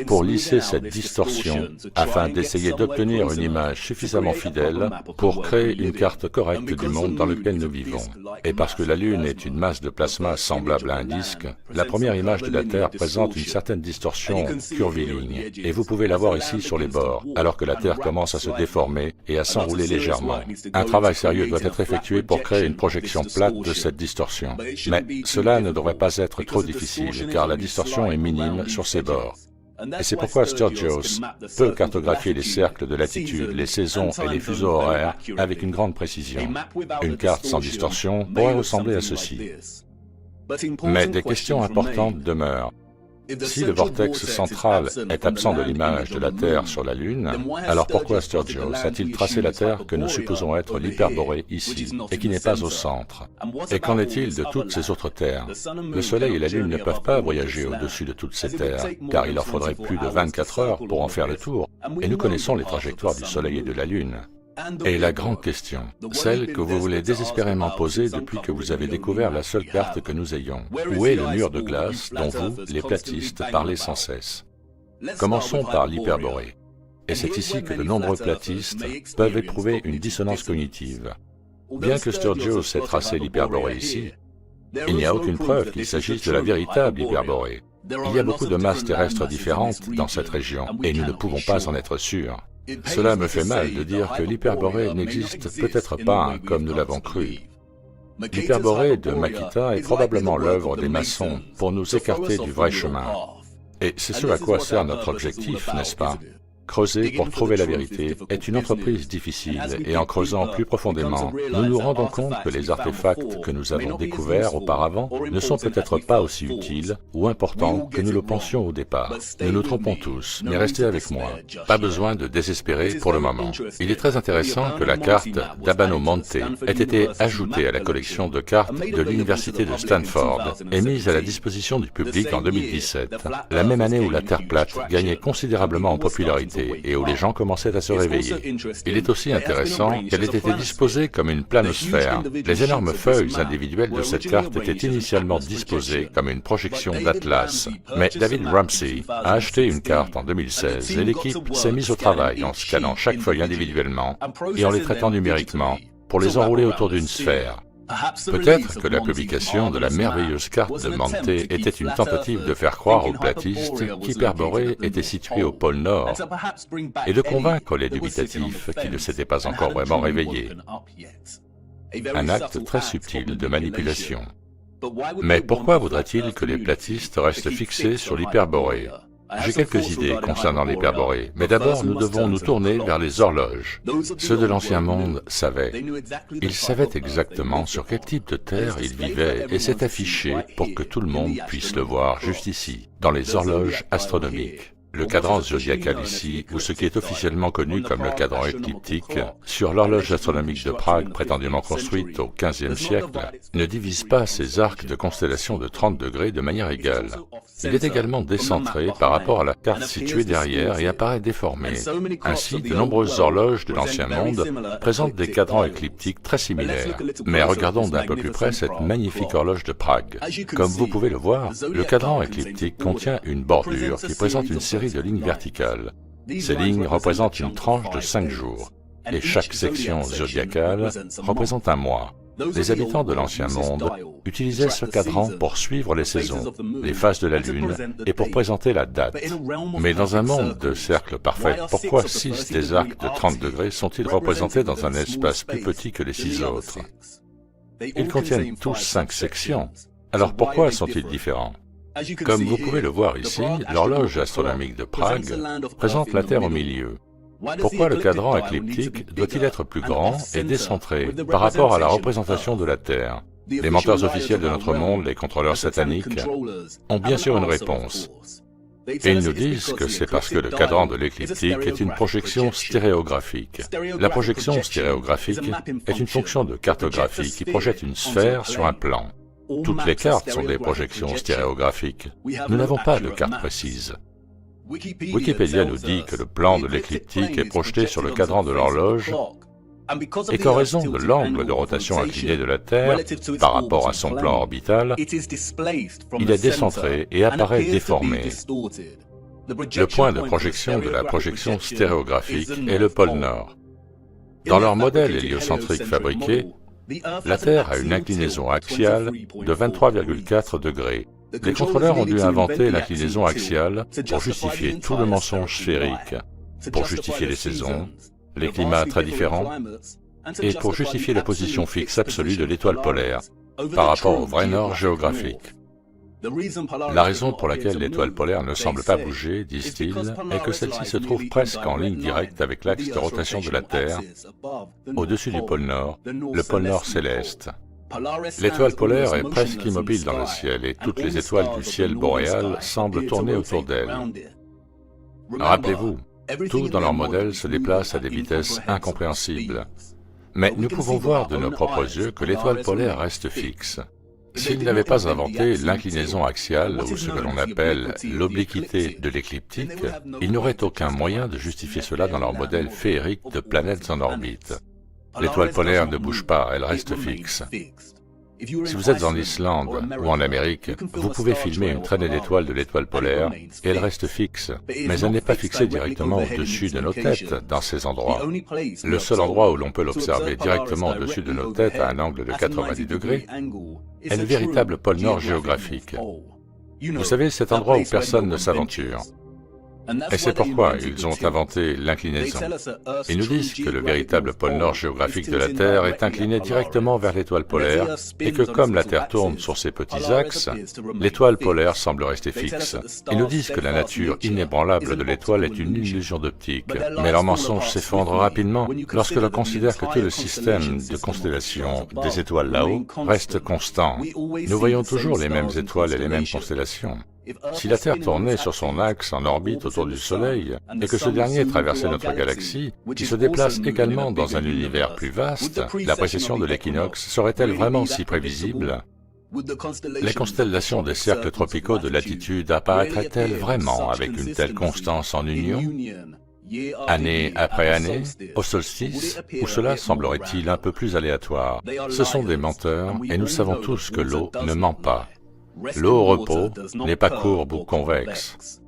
pour lisser cette distorsion afin d'essayer d'obtenir une image suffisamment fidèle pour créer une carte correcte du monde dans lequel nous vivons. Et parce que la Lune est une masse de plasma semblable à un disque, la première image de la Terre présente une certaine distorsion curviligne, et vous pouvez la voir ici sur les bords, alors que la Terre commence à se déformer et à s'enrouler légèrement. Un travail sérieux doit être effectué pour créer une projection plate de cette distorsion. Mais cela ne devrait pas être trop difficile, car la distorsion est minime sur ses bords. Et c'est pourquoi Sturgios peut cartographier les cercles de latitude, les saisons et les fuseaux horaires avec une grande précision. Une carte sans distorsion pourrait ressembler à ceci. Mais des questions importantes demeurent. Si le vortex central est absent de l'image de la Terre sur la Lune, alors pourquoi Sturgios a-t-il tracé la Terre que nous supposons être l'hyperborée ici, et qui n'est pas au centre? Et qu'en est-il de toutes ces autres terres? Le Soleil et la Lune ne peuvent pas voyager au-dessus de toutes ces terres, car il leur faudrait plus de 24 heures pour en faire le tour, et nous connaissons les trajectoires du Soleil et de la Lune. Et la grande question, celle que vous voulez désespérément poser depuis que vous avez découvert la seule carte que nous ayons, où est le mur de glace dont vous, les platistes, parlez sans cesse? Commençons par l'hyperborée. Et c'est ici que de nombreux platistes peuvent éprouver une dissonance cognitive. Bien que Sturgios ait tracé l'hyperborée ici, il n'y a aucune preuve qu'il s'agisse de la véritable hyperborée. Il y a beaucoup de masses terrestres différentes dans cette région, et nous ne pouvons pas en être sûrs. Cela me fait mal de dire que l'hyperborée n'existe peut-être pas comme nous l'avons cru. L'hyperborée de Makita est probablement l'œuvre des maçons pour nous écarter du vrai chemin. Et c'est ce à quoi sert notre objectif, n'est-ce pas? Creuser pour trouver la vérité est une entreprise difficile et en creusant plus profondément, nous nous rendons compte que les artefacts que nous avons découverts auparavant ne sont peut-être pas aussi utiles ou importants que nous le pensions au départ. Nous nous trompons tous, mais restez avec moi. Pas besoin de désespérer pour le moment. Il est très intéressant que la carte d'Abano Monte ait été ajoutée à la collection de cartes de l'université de Stanford et mise à la disposition du public en 2017, la même année où la Terre plate gagnait considérablement en popularité et où les gens commençaient à se réveiller. Il est aussi intéressant qu'elle ait été disposée comme une planosphère. Les énormes feuilles individuelles de cette carte étaient initialement disposées comme une projection d'Atlas, mais David Ramsey a acheté une carte en 2016 et l'équipe s'est mise au travail en scannant chaque feuille individuellement et en les traitant numériquement pour les enrouler autour d'une sphère. Peut-être que la publication de la merveilleuse carte de Monte était une tentative de faire croire aux platistes qu'Hyperborée était située au pôle Nord et de convaincre les dubitatifs qui ne s'étaient pas encore vraiment réveillés. Un acte très subtil de manipulation. Mais pourquoi voudrait-il que les platistes restent fixés sur l'Hyperborée? J'ai quelques idées concernant l'hyperborée, mais d'abord nous devons nous tourner vers les horloges. Ceux de l'Ancien Monde savaient. Ils savaient exactement sur quel type de terre ils vivaient et c'est affiché pour que tout le monde puisse le voir juste ici, dans les horloges astronomiques. Le cadran zodiacal ici, ou ce qui est officiellement connu comme le cadran écliptique, sur l'horloge astronomique de Prague prétendument construite au XVe siècle, ne divise pas ces arcs de constellation de 30 degrés de manière égale. Il est également décentré par rapport à la carte située derrière et apparaît déformé. Ainsi, de nombreuses horloges de l'Ancien Monde présentent des cadrans écliptiques très similaires. Mais regardons d'un peu plus près cette magnifique horloge de Prague. Comme vous pouvez le voir, le cadran écliptique contient une bordure qui présente une série de lignes verticales. Ces lignes représentent une tranche de 5 jours, et chaque section zodiacale représente un mois. Les habitants de l'Ancien Monde utilisaient ce cadran pour suivre les saisons, les phases de la Lune et pour présenter la date. Mais dans un monde de cercles parfaits, pourquoi 6 des arcs de 30 degrés sont-ils représentés dans un espace plus petit que les 6 autres? Ils contiennent tous 5 sections. Alors pourquoi sont-ils différents? Comme vous pouvez le voir ici, l'horloge astronomique de Prague présente la Terre au milieu. Pourquoi le cadran écliptique doit-il être plus grand et décentré par rapport à la représentation de la Terre? Les menteurs officiels de notre monde, les contrôleurs sataniques, ont bien sûr une réponse. Et ils nous disent que c'est parce que le cadran de l'écliptique est une projection stéréographique. La projection stéréographique est une fonction de cartographie qui projette une sphère sur un plan. Toutes les cartes sont des projections stéréographiques. Nous n'avons pas de carte précise. Wikipédia nous dit que le plan de l'écliptique est projeté sur le cadran de l'horloge et qu'en raison de l'angle de rotation incliné de la Terre par rapport à son plan orbital, il est décentré et apparaît déformé. Le point de projection de la projection stéréographique est le pôle Nord. Dans leur modèle héliocentrique fabriqué, la Terre a une inclinaison axiale de 23,4 degrés. Les contrôleurs ont dû inventer l'inclinaison axiale pour justifier tout le mensonge sphérique, pour justifier les saisons, les climats très différents, et pour justifier la position fixe absolue de l'étoile polaire par rapport au vrai nord géographique. La raison pour laquelle l'étoile polaire ne semble pas bouger, disent-ils, est que celle-ci se trouve presque en ligne directe avec l'axe de rotation de la Terre, au-dessus du pôle Nord, le pôle Nord céleste. L'étoile polaire est presque immobile dans le ciel et toutes les étoiles du ciel boréal semblent tourner autour d'elle. Rappelez-vous, tout dans leur modèle se déplace à des vitesses incompréhensibles. Mais nous pouvons voir de nos propres yeux que l'étoile polaire reste fixe. S'ils n'avaient pas inventé l'inclinaison axiale, ou ce que l'on appelle l'obliquité de l'écliptique, ils n'auraient aucun moyen de justifier cela dans leur modèle féerique de planètes en orbite. L'étoile polaire ne bouge pas, elle reste fixe. Si vous êtes en Islande ou en Amérique, vous pouvez filmer une traînée d'étoiles de l'étoile polaire et elle reste fixe, mais elle n'est pas fixée directement au-dessus de nos têtes dans ces endroits. Le seul endroit où l'on peut l'observer directement au-dessus de nos têtes à un angle de 90 degrés est le véritable pôle Nord géographique. Vous savez, cet endroit où personne ne s'aventure. Et c'est pourquoi ils ont inventé l'inclinaison. Ils nous disent que le véritable pôle Nord géographique de la Terre est incliné directement vers l'étoile polaire et que comme la Terre tourne sur ses petits axes, l'étoile polaire semble rester fixe. Ils nous disent que la nature inébranlable de l'étoile est une illusion d'optique, mais leur mensonge s'effondre rapidement lorsque l'on considère que tout le système de constellations des étoiles là-haut reste constant. Nous voyons toujours les mêmes étoiles et les mêmes constellations. Si la Terre tournait sur son axe en orbite autour du Soleil, et que ce dernier traversait notre galaxie, qui se déplace également dans un univers plus vaste, la précession de l'équinoxe serait-elle vraiment si prévisible? Les constellations des cercles tropicaux de latitude apparaîtraient-elles vraiment avec une telle constance en union? Année après année, au solstice, ou cela semblerait-il un peu plus aléatoire? Ce sont des menteurs, et nous savons tous que l'eau ne ment pas. L'eau au repos n'est pas courbe ou convexe.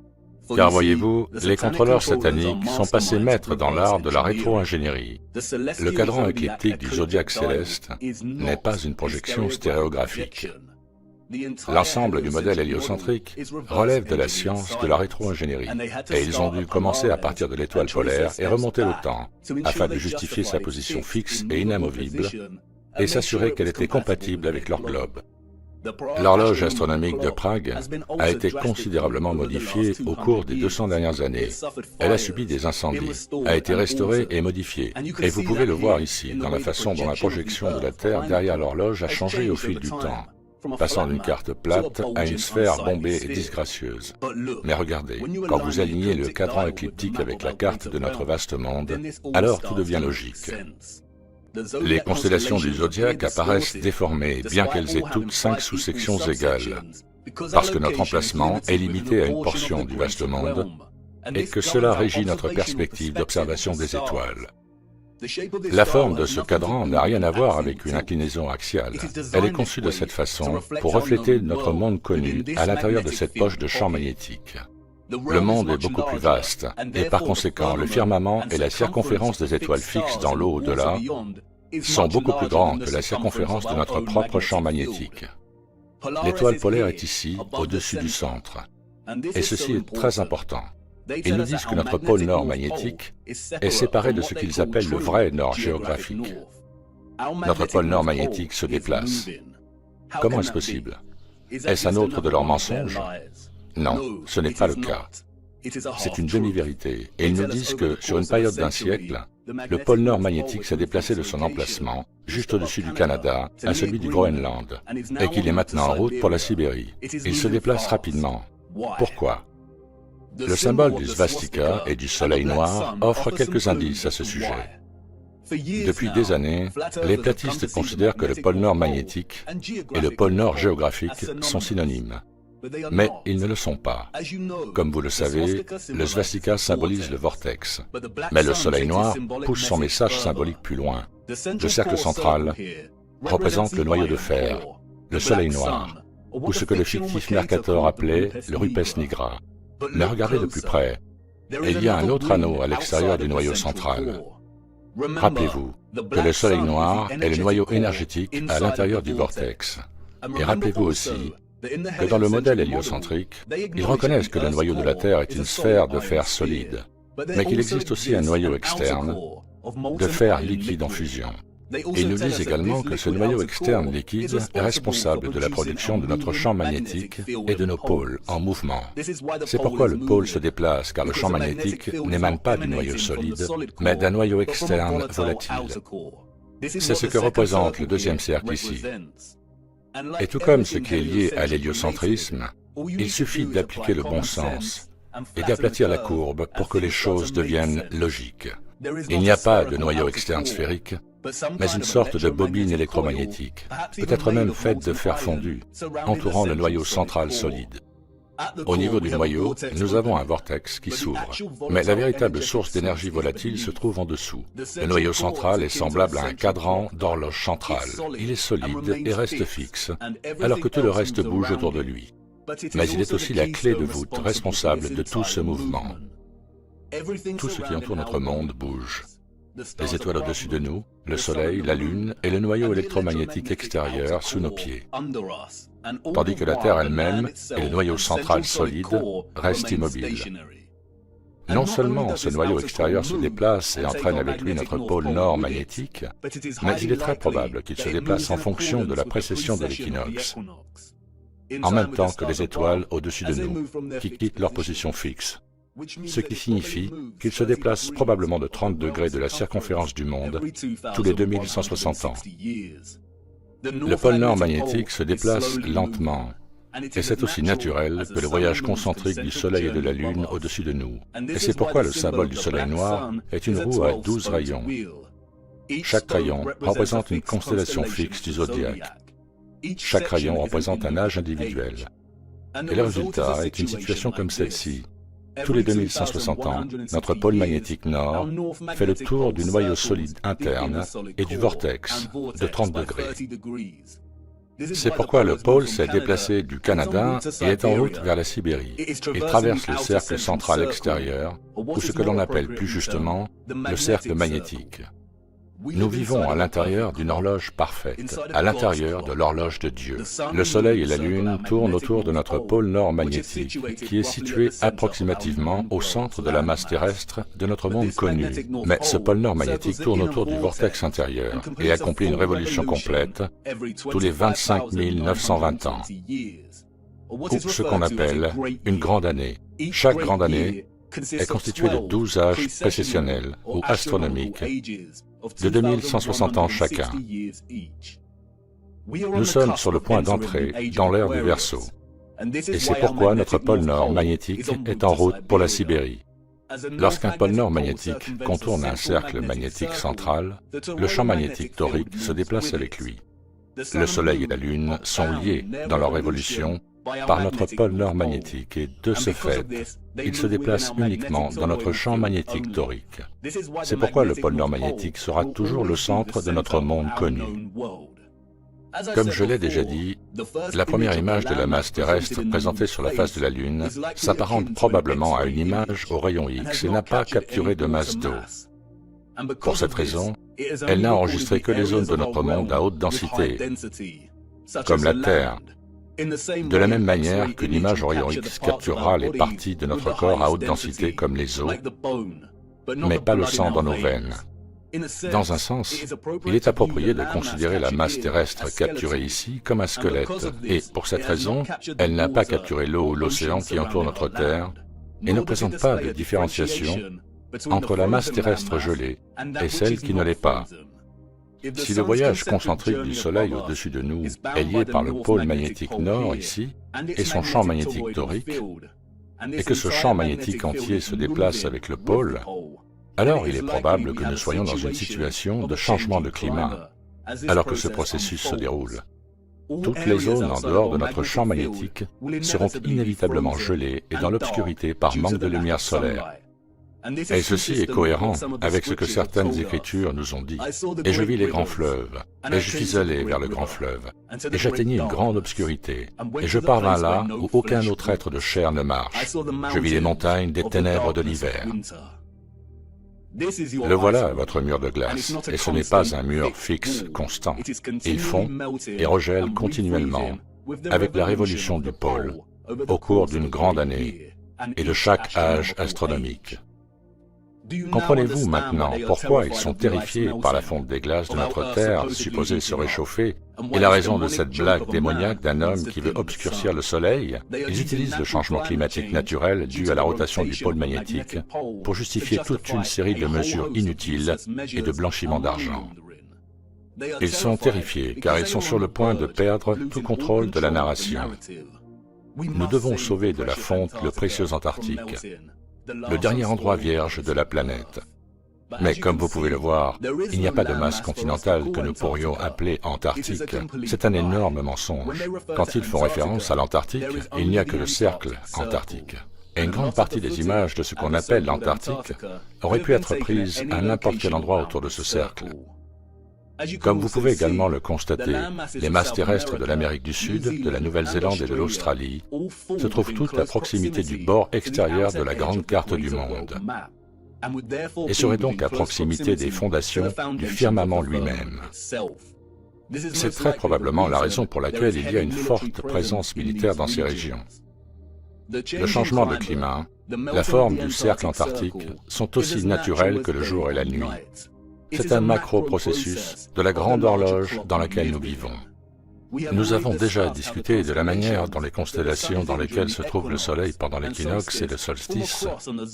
Car voyez-vous, les contrôleurs sataniques sont passés maîtres dans l'art de la rétro-ingénierie. Le cadran écliptique du zodiaque céleste n'est pas une projection stéréographique. L'ensemble du modèle héliocentrique relève de la science de la rétro-ingénierie, et ils ont dû commencer à partir de l'étoile polaire et remonter le temps, afin de justifier sa position fixe et inamovible, et s'assurer qu'elle était compatible avec leur globe. L'horloge astronomique de Prague a été considérablement modifiée au cours des 200 dernières années. Elle a subi des incendies, a été restaurée et modifiée. Et vous pouvez le voir ici, dans la façon dont la projection de la Terre derrière l'horloge a changé au fil du temps, passant d'une carte plate à une sphère bombée et disgracieuse. Mais regardez, quand vous alignez le cadran écliptique avec la carte de notre vaste monde, alors tout devient logique. Les constellations du zodiaque apparaissent déformées, bien qu'elles aient toutes 5 sous-sections égales, parce que notre emplacement est limité à une portion du vaste monde, et que cela régit notre perspective d'observation des étoiles. La forme de ce cadran n'a rien à voir avec une inclinaison axiale. Elle est conçue de cette façon pour refléter notre monde connu à l'intérieur de cette poche de champ magnétique. Le monde est beaucoup plus vaste, et par conséquent, le firmament et la circonférence des étoiles fixes dans l'eau au-delà sont beaucoup plus grands que la circonférence de notre propre champ magnétique. L'étoile polaire est ici, au-dessus du centre, et ceci est très important. Ils nous disent que notre pôle nord magnétique est séparé de ce qu'ils appellent le vrai nord géographique. Notre pôle nord magnétique se déplace. Comment est-ce possible? Est-ce un autre de leurs mensonges? Non, ce n'est pas le cas. C'est une demi-vérité, et ils nous disent que, sur une période d'un siècle, le pôle nord magnétique s'est déplacé de son emplacement, juste au-dessus du Canada, à celui du Groenland, et qu'il est maintenant en route pour la Sibérie. Il se déplace rapidement. Pourquoi? Le symbole du svastika et du soleil noir offre quelques indices à ce sujet. Depuis des années, les platistes considèrent que le pôle nord magnétique et le pôle nord géographique sont synonymes. Mais ils ne le sont pas. Comme vous le savez, le svastika symbolise le vortex, mais le soleil noir pousse son message symbolique plus loin. Le cercle central représente le noyau de fer, le soleil noir, ou ce que le fictif Mercator appelait le rupes nigra. Mais regardez de plus près, il y a un autre anneau à l'extérieur du noyau central. Rappelez-vous que le soleil noir est le noyau énergétique à l'intérieur du vortex. Et rappelez-vous aussi que dans le modèle héliocentrique, ils reconnaissent que le noyau de la Terre est une sphère de fer solide, mais qu'il existe aussi un noyau externe de fer liquide en fusion. Et ils nous disent également que ce noyau externe liquide est responsable de la production de notre champ magnétique et de nos pôles en mouvement. C'est pourquoi le pôle se déplace, car le champ magnétique n'émane pas du noyau solide, mais d'un noyau externe volatile. C'est ce que représente le deuxième cercle ici. Et tout comme ce qui est lié à l'héliocentrisme, il suffit d'appliquer le bon sens et d'aplatir la courbe pour que les choses deviennent logiques. Il n'y a pas de noyau externe sphérique, mais une sorte de bobine électromagnétique, peut-être même faite de fer fondu, entourant le noyau central solide. Au niveau du noyau, nous avons un vortex qui s'ouvre, mais la véritable source d'énergie volatile se trouve en dessous. Le noyau central est semblable à un cadran d'horloge centrale. Il est solide et reste fixe, alors que tout le reste bouge autour de lui. Mais il est aussi la clé de voûte responsable de tout ce mouvement. Tout ce qui entoure notre monde bouge. Les étoiles au-dessus de nous, le Soleil, la Lune et le noyau électromagnétique extérieur sous nos pieds. Tandis que la Terre elle-même et le noyau central solide restent immobiles. Non seulement ce noyau extérieur se déplace et entraîne avec lui notre pôle nord magnétique, mais il est très probable qu'il se déplace en fonction de la précession de l'équinoxe, en même temps que les étoiles au-dessus de nous, qui quittent leur position fixe, ce qui signifie qu'ils se déplacent probablement de 30 degrés de la circonférence du monde tous les 2160 ans. Le pôle nord magnétique se déplace lentement, et c'est aussi naturel que le voyage concentrique du Soleil et de la Lune au-dessus de nous. Et c'est pourquoi le symbole du Soleil noir est une roue à 12 rayons. Chaque rayon représente une constellation fixe du zodiaque. Chaque rayon représente un âge individuel. Et le résultat est une situation comme celle-ci. Tous les 2160 ans, notre pôle magnétique nord fait le tour du noyau solide interne et du vortex de 30 degrés. C'est pourquoi le pôle s'est déplacé du Canada et est en route vers la Sibérie. Il traverse le cercle central extérieur, ou ce que l'on appelle plus justement le cercle magnétique. Nous vivons à l'intérieur d'une horloge parfaite, à l'intérieur de l'horloge de Dieu. Le Soleil et la Lune tournent autour de notre pôle nord magnétique, qui est situé approximativement au centre de la masse terrestre de notre monde connu. Mais ce pôle nord magnétique tourne autour du vortex intérieur et accomplit une révolution complète tous les 25 920 ans, ou ce qu'on appelle une grande année. Chaque grande année est constituée de 12 âges précessionnels ou astronomiques, de 2160 ans chacun. Nous sommes sur le point d'entrer dans l'ère du Verseau, et c'est pourquoi notre pôle nord magnétique est en route pour la Sibérie. Lorsqu'un pôle nord magnétique contourne un cercle magnétique central, le champ magnétique torique se déplace avec lui. Le Soleil et la Lune sont liés dans leur révolution par notre pôle nord magnétique et, de ce fait, il se déplace uniquement dans notre champ magnétique torique. C'est pourquoi le pôle nord magnétique sera toujours le centre de notre monde connu. Comme je l'ai déjà dit, la première image de la masse terrestre présentée sur la face de la Lune s'apparente probablement à une image au rayon X et n'a pas capturé de masse d'eau. Pour cette raison, elle n'a enregistré que les zones de notre monde à haute densité, comme la Terre, de la même manière qu'une image au rayon X capturera les parties de notre corps à haute densité comme les os, mais pas le sang dans nos veines. Dans un sens, il est approprié de considérer la masse terrestre capturée ici comme un squelette, et pour cette raison, elle n'a pas capturé l'eau ou l'océan qui entoure notre Terre, et ne présente pas de différenciation entre la masse terrestre gelée et celle qui ne l'est pas. Si le voyage concentrique du Soleil au-dessus de nous est lié par le pôle magnétique nord ici, et son champ magnétique torique, et que ce champ magnétique entier se déplace avec le pôle, alors il est probable que nous soyons dans une situation de changement de climat, alors que ce processus se déroule. Toutes les zones en dehors de notre champ magnétique seront inévitablement gelées et dans l'obscurité par manque de lumière solaire. Et ceci est cohérent avec ce que certaines écritures nous ont dit. Et je vis les grands fleuves, et je suis allé vers le grand fleuve, et j'atteignis une grande obscurité, et je parvins là où aucun autre être de chair ne marche. Je vis les montagnes des ténèbres de l'hiver. Le voilà, votre mur de glace, et ce n'est pas un mur fixe, constant. Il fond et regèle continuellement, avec la révolution du pôle, au cours d'une grande année, et de chaque âge astronomique. Comprenez-vous maintenant pourquoi ils sont terrifiés par la fonte des glaces de notre Terre, supposée se réchauffer, et la raison de cette blague démoniaque d'un homme qui veut obscurcir le Soleil? Ils utilisent le changement climatique naturel dû à la rotation du pôle magnétique pour justifier toute une série de mesures inutiles et de blanchiment d'argent. Ils sont terrifiés car ils sont sur le point de perdre tout contrôle de la narration. Nous devons sauver de la fonte le précieux Antarctique, le dernier endroit vierge de la planète. Mais comme vous pouvez le voir, il n'y a pas de masse continentale que nous pourrions appeler Antarctique. C'est un énorme mensonge. Quand ils font référence à l'Antarctique, il n'y a que le cercle antarctique. Et une grande partie des images de ce qu'on appelle l'Antarctique auraient pu être prises à n'importe quel endroit autour de ce cercle. Comme vous pouvez également le constater, les masses terrestres de l'Amérique du Sud, de la Nouvelle-Zélande et de l'Australie se trouvent toutes à proximité du bord extérieur de la grande carte du monde, et seraient donc à proximité des fondations du firmament lui-même. C'est très probablement la raison pour laquelle il y a une forte présence militaire dans ces régions. Le changement de climat, la forme du cercle antarctique sont aussi naturels que le jour et la nuit. C'est un macro-processus de la grande horloge dans laquelle nous vivons. Nous avons déjà discuté de la manière dont les constellations dans lesquelles se trouve le Soleil pendant l'équinoxe et le solstice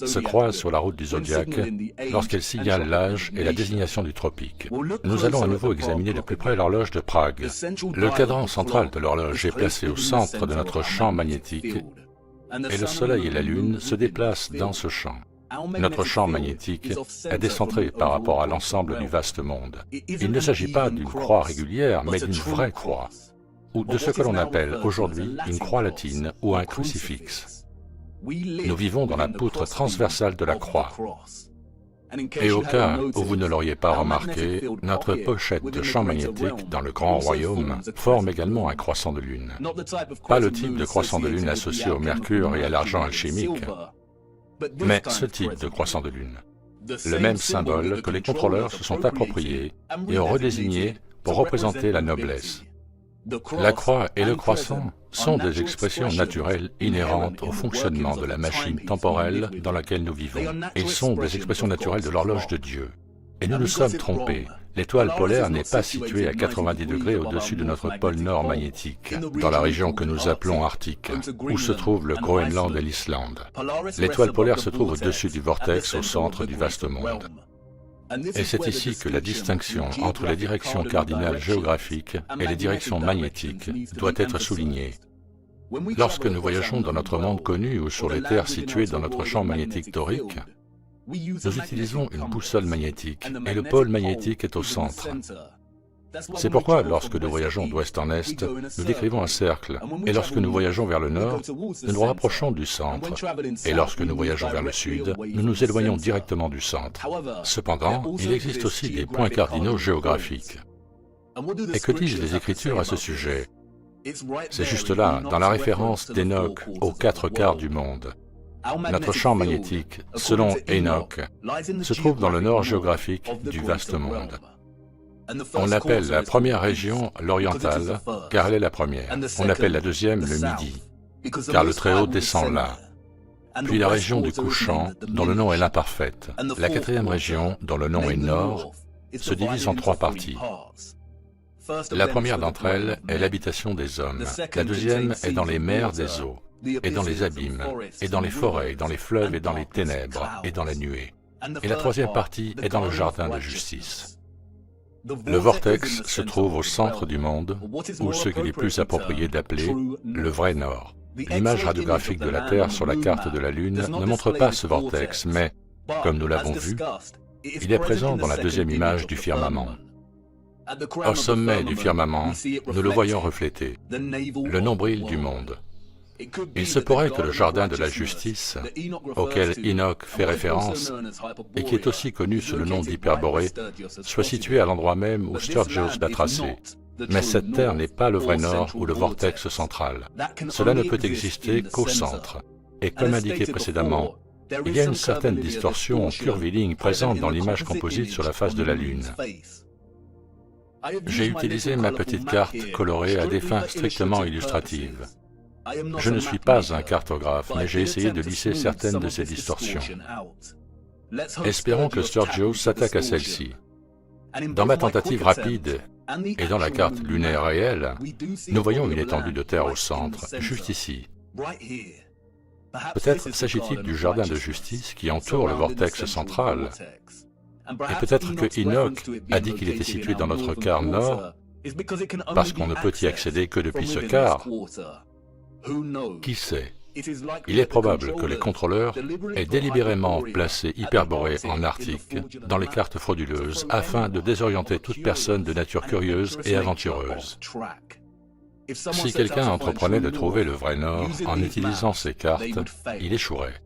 se croisent sur la route du zodiaque lorsqu'elles signalent l'âge et la désignation du tropique. Nous allons à nouveau examiner de plus près l'horloge de Prague. Le cadran central de l'horloge est placé au centre de notre champ magnétique et le Soleil et la Lune se déplacent dans ce champ. Notre champ magnétique est décentré par rapport à l'ensemble du vaste monde. Il ne s'agit pas d'une croix régulière, mais d'une vraie croix, ou de ce que l'on appelle aujourd'hui une croix latine ou un crucifix. Nous vivons dans la poutre transversale de la croix. Et au cas où vous ne l'auriez pas remarqué, notre pochette de champ magnétique dans le Grand Royaume forme également un croissant de lune. Pas le type de croissant de lune associé au mercure et à l'argent alchimique, mais ce type de croissant de lune. Le même symbole que les contrôleurs se sont appropriés et ont redésigné pour représenter la noblesse. La croix et le croissant sont des expressions naturelles inhérentes au fonctionnement de la machine temporelle dans laquelle nous vivons. Ils sont des expressions naturelles de l'horloge de Dieu. Et nous nous sommes trompés. L'étoile polaire n'est pas située à 90 degrés au-dessus de notre pôle nord magnétique, dans la région que nous appelons Arctique, où se trouvent le Groenland et l'Islande. L'étoile polaire se trouve au-dessus du vortex au centre du vaste monde. Et c'est ici que la distinction entre les directions cardinales géographiques et les directions magnétiques doit être soulignée. Lorsque nous voyageons dans notre monde connu ou sur les terres situées dans notre champ magnétique torique, nous utilisons une boussole magnétique et le pôle magnétique est au centre. C'est pourquoi, lorsque nous voyageons d'ouest en est, nous décrivons un cercle, et lorsque nous voyageons vers le nord, nous nous rapprochons du centre, et lorsque nous voyageons vers le sud, nous nous éloignons directement du centre. Cependant, il existe aussi des points cardinaux géographiques. Et que disent les Écritures à ce sujet? C'est juste là, dans la référence d'Enoch aux 4 quarts du monde. Notre champ magnétique, selon Enoch, se trouve dans le nord géographique du vaste monde. On appelle la première région l'orientale, car elle est la première. On appelle la deuxième le midi, car le Très-Haut descend là. Puis la région du couchant, dont le nom est l'imparfaite. La quatrième région, dont le nom est nord, se divise en 3 parties. La première d'entre elles est l'habitation des hommes. La deuxième est dans les mers des eaux, et dans les abîmes, et dans les forêts, et dans les fleuves, et dans les ténèbres, et dans la nuée. Et la troisième partie est dans le jardin de justice. Le vortex se trouve au centre du monde, ou ce qu'il est plus approprié d'appeler le vrai nord. L'image radiographique de la Terre sur la carte de la Lune ne montre pas ce vortex, mais, comme nous l'avons vu, il est présent dans la deuxième image du firmament. Au sommet du firmament, nous le voyons refléter, le nombril du monde. Il se pourrait que le jardin de la justice, auquel Enoch fait référence, et qui est aussi connu sous le nom d'Hyperborée, soit situé à l'endroit même où Sturgios l'a tracé. Mais cette terre n'est pas le vrai nord ou le vortex central. Cela ne peut exister qu'au centre. Et comme indiqué précédemment, il y a une certaine distorsion curviligne présente dans l'image composite sur la face de la Lune. J'ai utilisé ma petite carte colorée à des fins strictement illustratives. Je ne suis pas un cartographe, mais j'ai essayé de lisser certaines de ces distorsions. Espérons que Sturgios s'attaque à celle-ci. Dans ma tentative rapide, et dans la carte lunaire réelle, nous voyons une étendue de terre au centre, juste ici. Peut-être s'agit-il du jardin de justice qui entoure le vortex central. Et peut-être que Enoch a dit qu'il était situé dans notre quart nord, parce qu'on ne peut y accéder que depuis ce quart. Qui sait? Il est probable que les contrôleurs aient délibérément placé Hyperborée en Arctique dans les cartes frauduleuses afin de désorienter toute personne de nature curieuse et aventureuse. Si quelqu'un entreprenait de trouver le vrai Nord en utilisant ces cartes, il échouerait.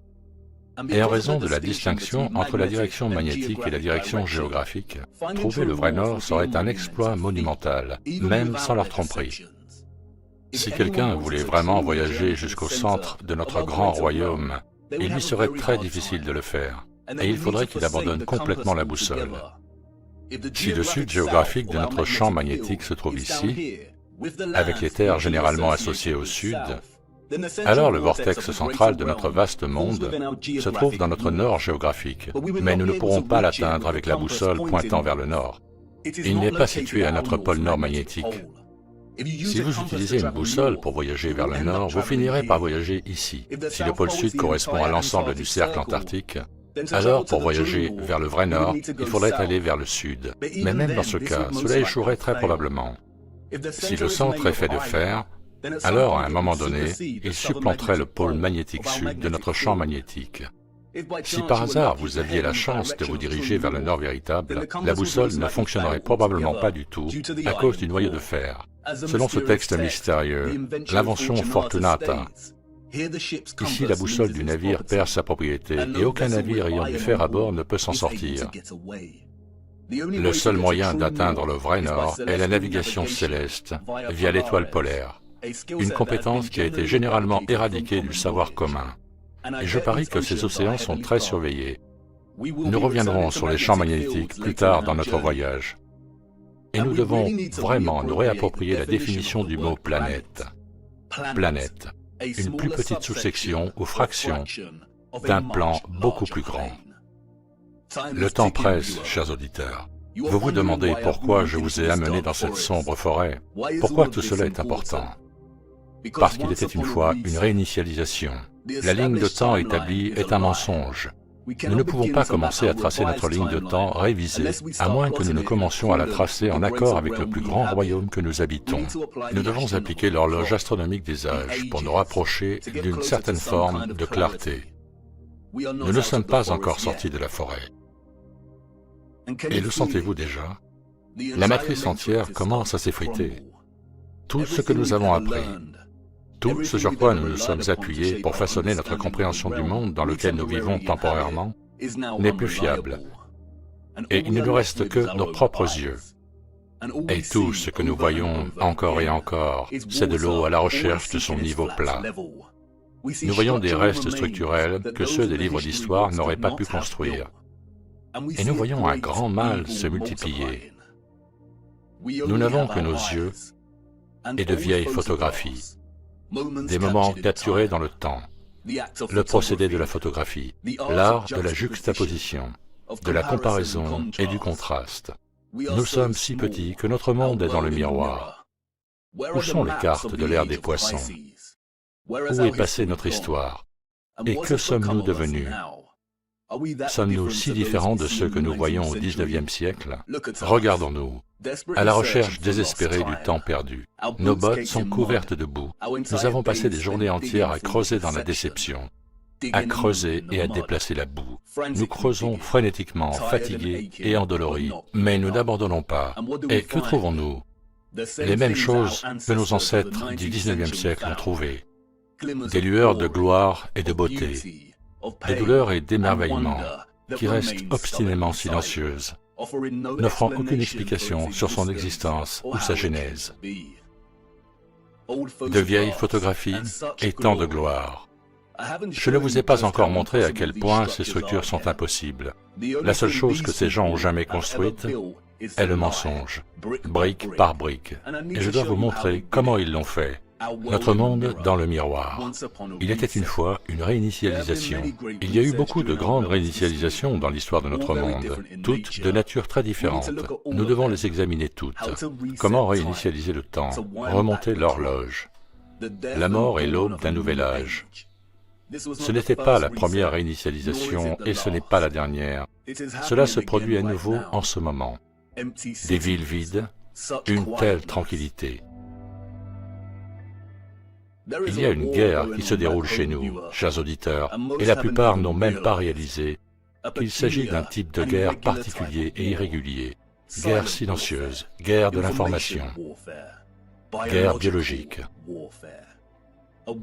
Et en raison de la distinction entre la direction magnétique et la direction géographique, trouver le vrai Nord serait un exploit monumental, même sans leur tromperie. Si quelqu'un voulait vraiment voyager jusqu'au centre de notre grand royaume, il lui serait très difficile de le faire, et il faudrait qu'il abandonne complètement la boussole. Si le sud géographique de notre champ magnétique se trouve ici, avec les terres généralement associées au sud, alors le vortex central de notre vaste monde se trouve dans notre nord géographique, mais nous ne pourrons pas l'atteindre avec la boussole pointant vers le nord. Il n'est pas situé à notre pôle nord magnétique. Si vous utilisez une boussole pour voyager vers le nord, vous finirez par voyager ici. Si le pôle sud correspond à l'ensemble du cercle antarctique, alors pour voyager vers le vrai nord, il faudrait aller vers le sud. Mais même dans ce cas, cela échouerait très probablement. Si le centre est fait de fer, alors à un moment donné, il supplanterait le pôle magnétique sud de notre champ magnétique. Si par hasard vous aviez la chance de vous diriger vers le nord véritable, la boussole ne fonctionnerait probablement pas du tout à cause du noyau de fer. Selon ce texte mystérieux, l'invention Fortunata, ici la boussole du navire perd sa propriété et aucun navire ayant du fer à bord ne peut s'en sortir. Le seul moyen d'atteindre le vrai nord est la navigation céleste via l'étoile polaire, une compétence qui a été généralement éradiquée du savoir commun. Et je parie que ces océans sont très surveillés. Nous reviendrons sur les champs magnétiques plus tard dans notre voyage. Et nous devons vraiment nous réapproprier la définition du mot planète. Planète, une plus petite sous-section ou fraction d'un plan beaucoup plus grand. Le temps presse, chers auditeurs. Vous vous demandez pourquoi je vous ai amené dans cette sombre forêt. Pourquoi tout cela est important? Parce qu'il était une fois une réinitialisation. La ligne de temps établie est un mensonge. Nous ne pouvons pas commencer à tracer notre ligne de temps révisée, à moins que nous ne commencions à la tracer en accord avec le plus grand royaume que nous habitons. Nous devons appliquer l'horloge astronomique des âges pour nous rapprocher d'une certaine forme de clarté. Nous ne sommes pas encore sortis de la forêt. Et le sentez-vous déjà? La matrice entière commence à s'effriter. Tout ce que nous avons appris, tout ce sur quoi nous nous sommes appuyés pour façonner notre compréhension du monde dans lequel nous vivons temporairement, n'est plus fiable. Et il ne nous reste que nos propres yeux. Et tout ce que nous voyons encore et encore, c'est de l'eau à la recherche de son niveau plat. Nous voyons des restes structurels que ceux des livres d'histoire n'auraient pas pu construire. Et nous voyons un grand mal se multiplier. Nous n'avons que nos yeux et de vieilles photographies. Des moments capturés dans le temps, le procédé de la photographie, l'art de la juxtaposition, de la comparaison et du contraste. Nous sommes si petits que notre monde est dans le miroir. Où sont les cartes de l'ère des poissons? Où est passée notre histoire? Et que sommes-nous devenus? Sommes-nous si différents de ceux que nous voyons au XIXe siècle? Regardons-nous, à la recherche désespérée du temps perdu. Nos bottes sont couvertes de boue. Nous avons passé des journées entières à creuser dans la déception, à creuser et à déplacer la boue. Nous creusons frénétiquement, fatigués et endoloris, mais nous n'abandonnons pas. Et que trouvons-nous? Les mêmes choses que nos ancêtres du XIXe siècle ont trouvées. Des lueurs de gloire et de beauté, des douleurs et d'émerveillement qui restent obstinément silencieuses, n'offrant aucune explication sur son existence ou sa genèse. De vieilles photographies et tant de gloire. Je ne vous ai pas encore montré à quel point ces structures sont impossibles. La seule chose que ces gens ont jamais construite est le mensonge, brique par brique. Et je dois vous montrer comment ils l'ont fait. Notre monde dans le miroir. Il était une fois une réinitialisation. Il y a eu beaucoup de grandes réinitialisations dans l'histoire de notre monde, toutes de nature très différente. Nous devons les examiner toutes. Comment réinitialiser le temps, remonter l'horloge? La mort est l'aube d'un nouvel âge. Ce n'était pas la première réinitialisation et ce n'est pas la dernière. Cela se produit à nouveau en ce moment. Des villes vides, une telle tranquillité. Il y a une guerre qui se déroule chez nous, chers auditeurs, et la plupart n'ont même pas réalisé qu'il s'agit d'un type de guerre particulier et irrégulier. Guerre silencieuse, guerre de l'information, guerre biologique.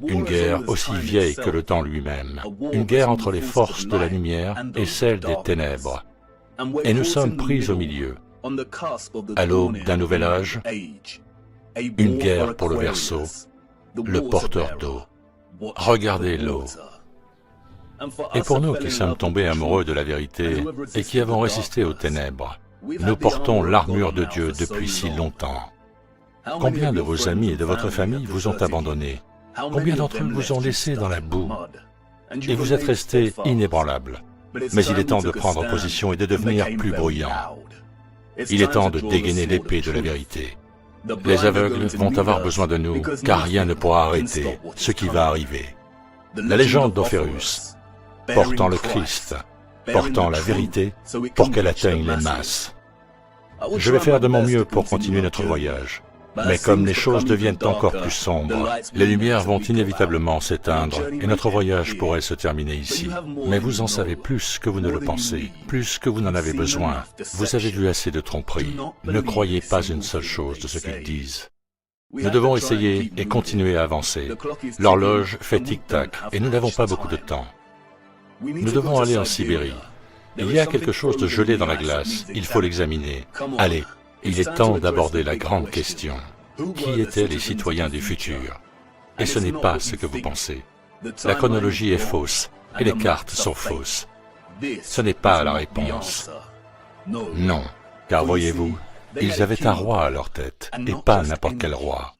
Une guerre aussi vieille que le temps lui-même, une guerre entre les forces de la lumière et celles des ténèbres. Et nous sommes pris au milieu, à l'aube d'un nouvel âge, une guerre pour le Verseau, le porteur d'eau. Regardez l'eau. Et pour nous qui sommes tombés amoureux de la vérité et qui avons résisté aux ténèbres, nous portons l'armure de Dieu depuis si longtemps. Combien de vos amis et de votre famille vous ont abandonné? Combien d'entre eux vous ont laissé dans la boue? Et vous êtes restés inébranlables. Mais il est temps de prendre position et de devenir plus bruyant. Il est temps de dégainer l'épée de la vérité. Les aveugles vont avoir besoin de nous, car rien ne pourra arrêter ce qui va arriver. La légende d'Ophérus, portant le Christ, portant la vérité, pour qu'elle atteigne les masses. Je vais faire de mon mieux pour continuer notre voyage. Mais comme les choses deviennent encore plus sombres, les lumières vont inévitablement s'éteindre et notre voyage pourrait se terminer ici. Mais vous en savez plus que vous ne le pensez, plus que vous n'en avez besoin. Vous avez vu assez de tromperies. Ne croyez pas une seule chose de ce qu'ils disent. Nous devons essayer et continuer à avancer. L'horloge fait tic-tac et nous n'avons pas beaucoup de temps. Nous devons aller en Sibérie. Il y a quelque chose de gelé dans la glace, il faut l'examiner. Allez. Il est temps d'aborder la grande question. Qui étaient les citoyens du futur? Et ce n'est pas ce que vous pensez. La chronologie est fausse et les cartes sont fausses. Ce n'est pas la réponse. Non, car voyez-vous, ils avaient un roi à leur tête, et pas n'importe quel roi.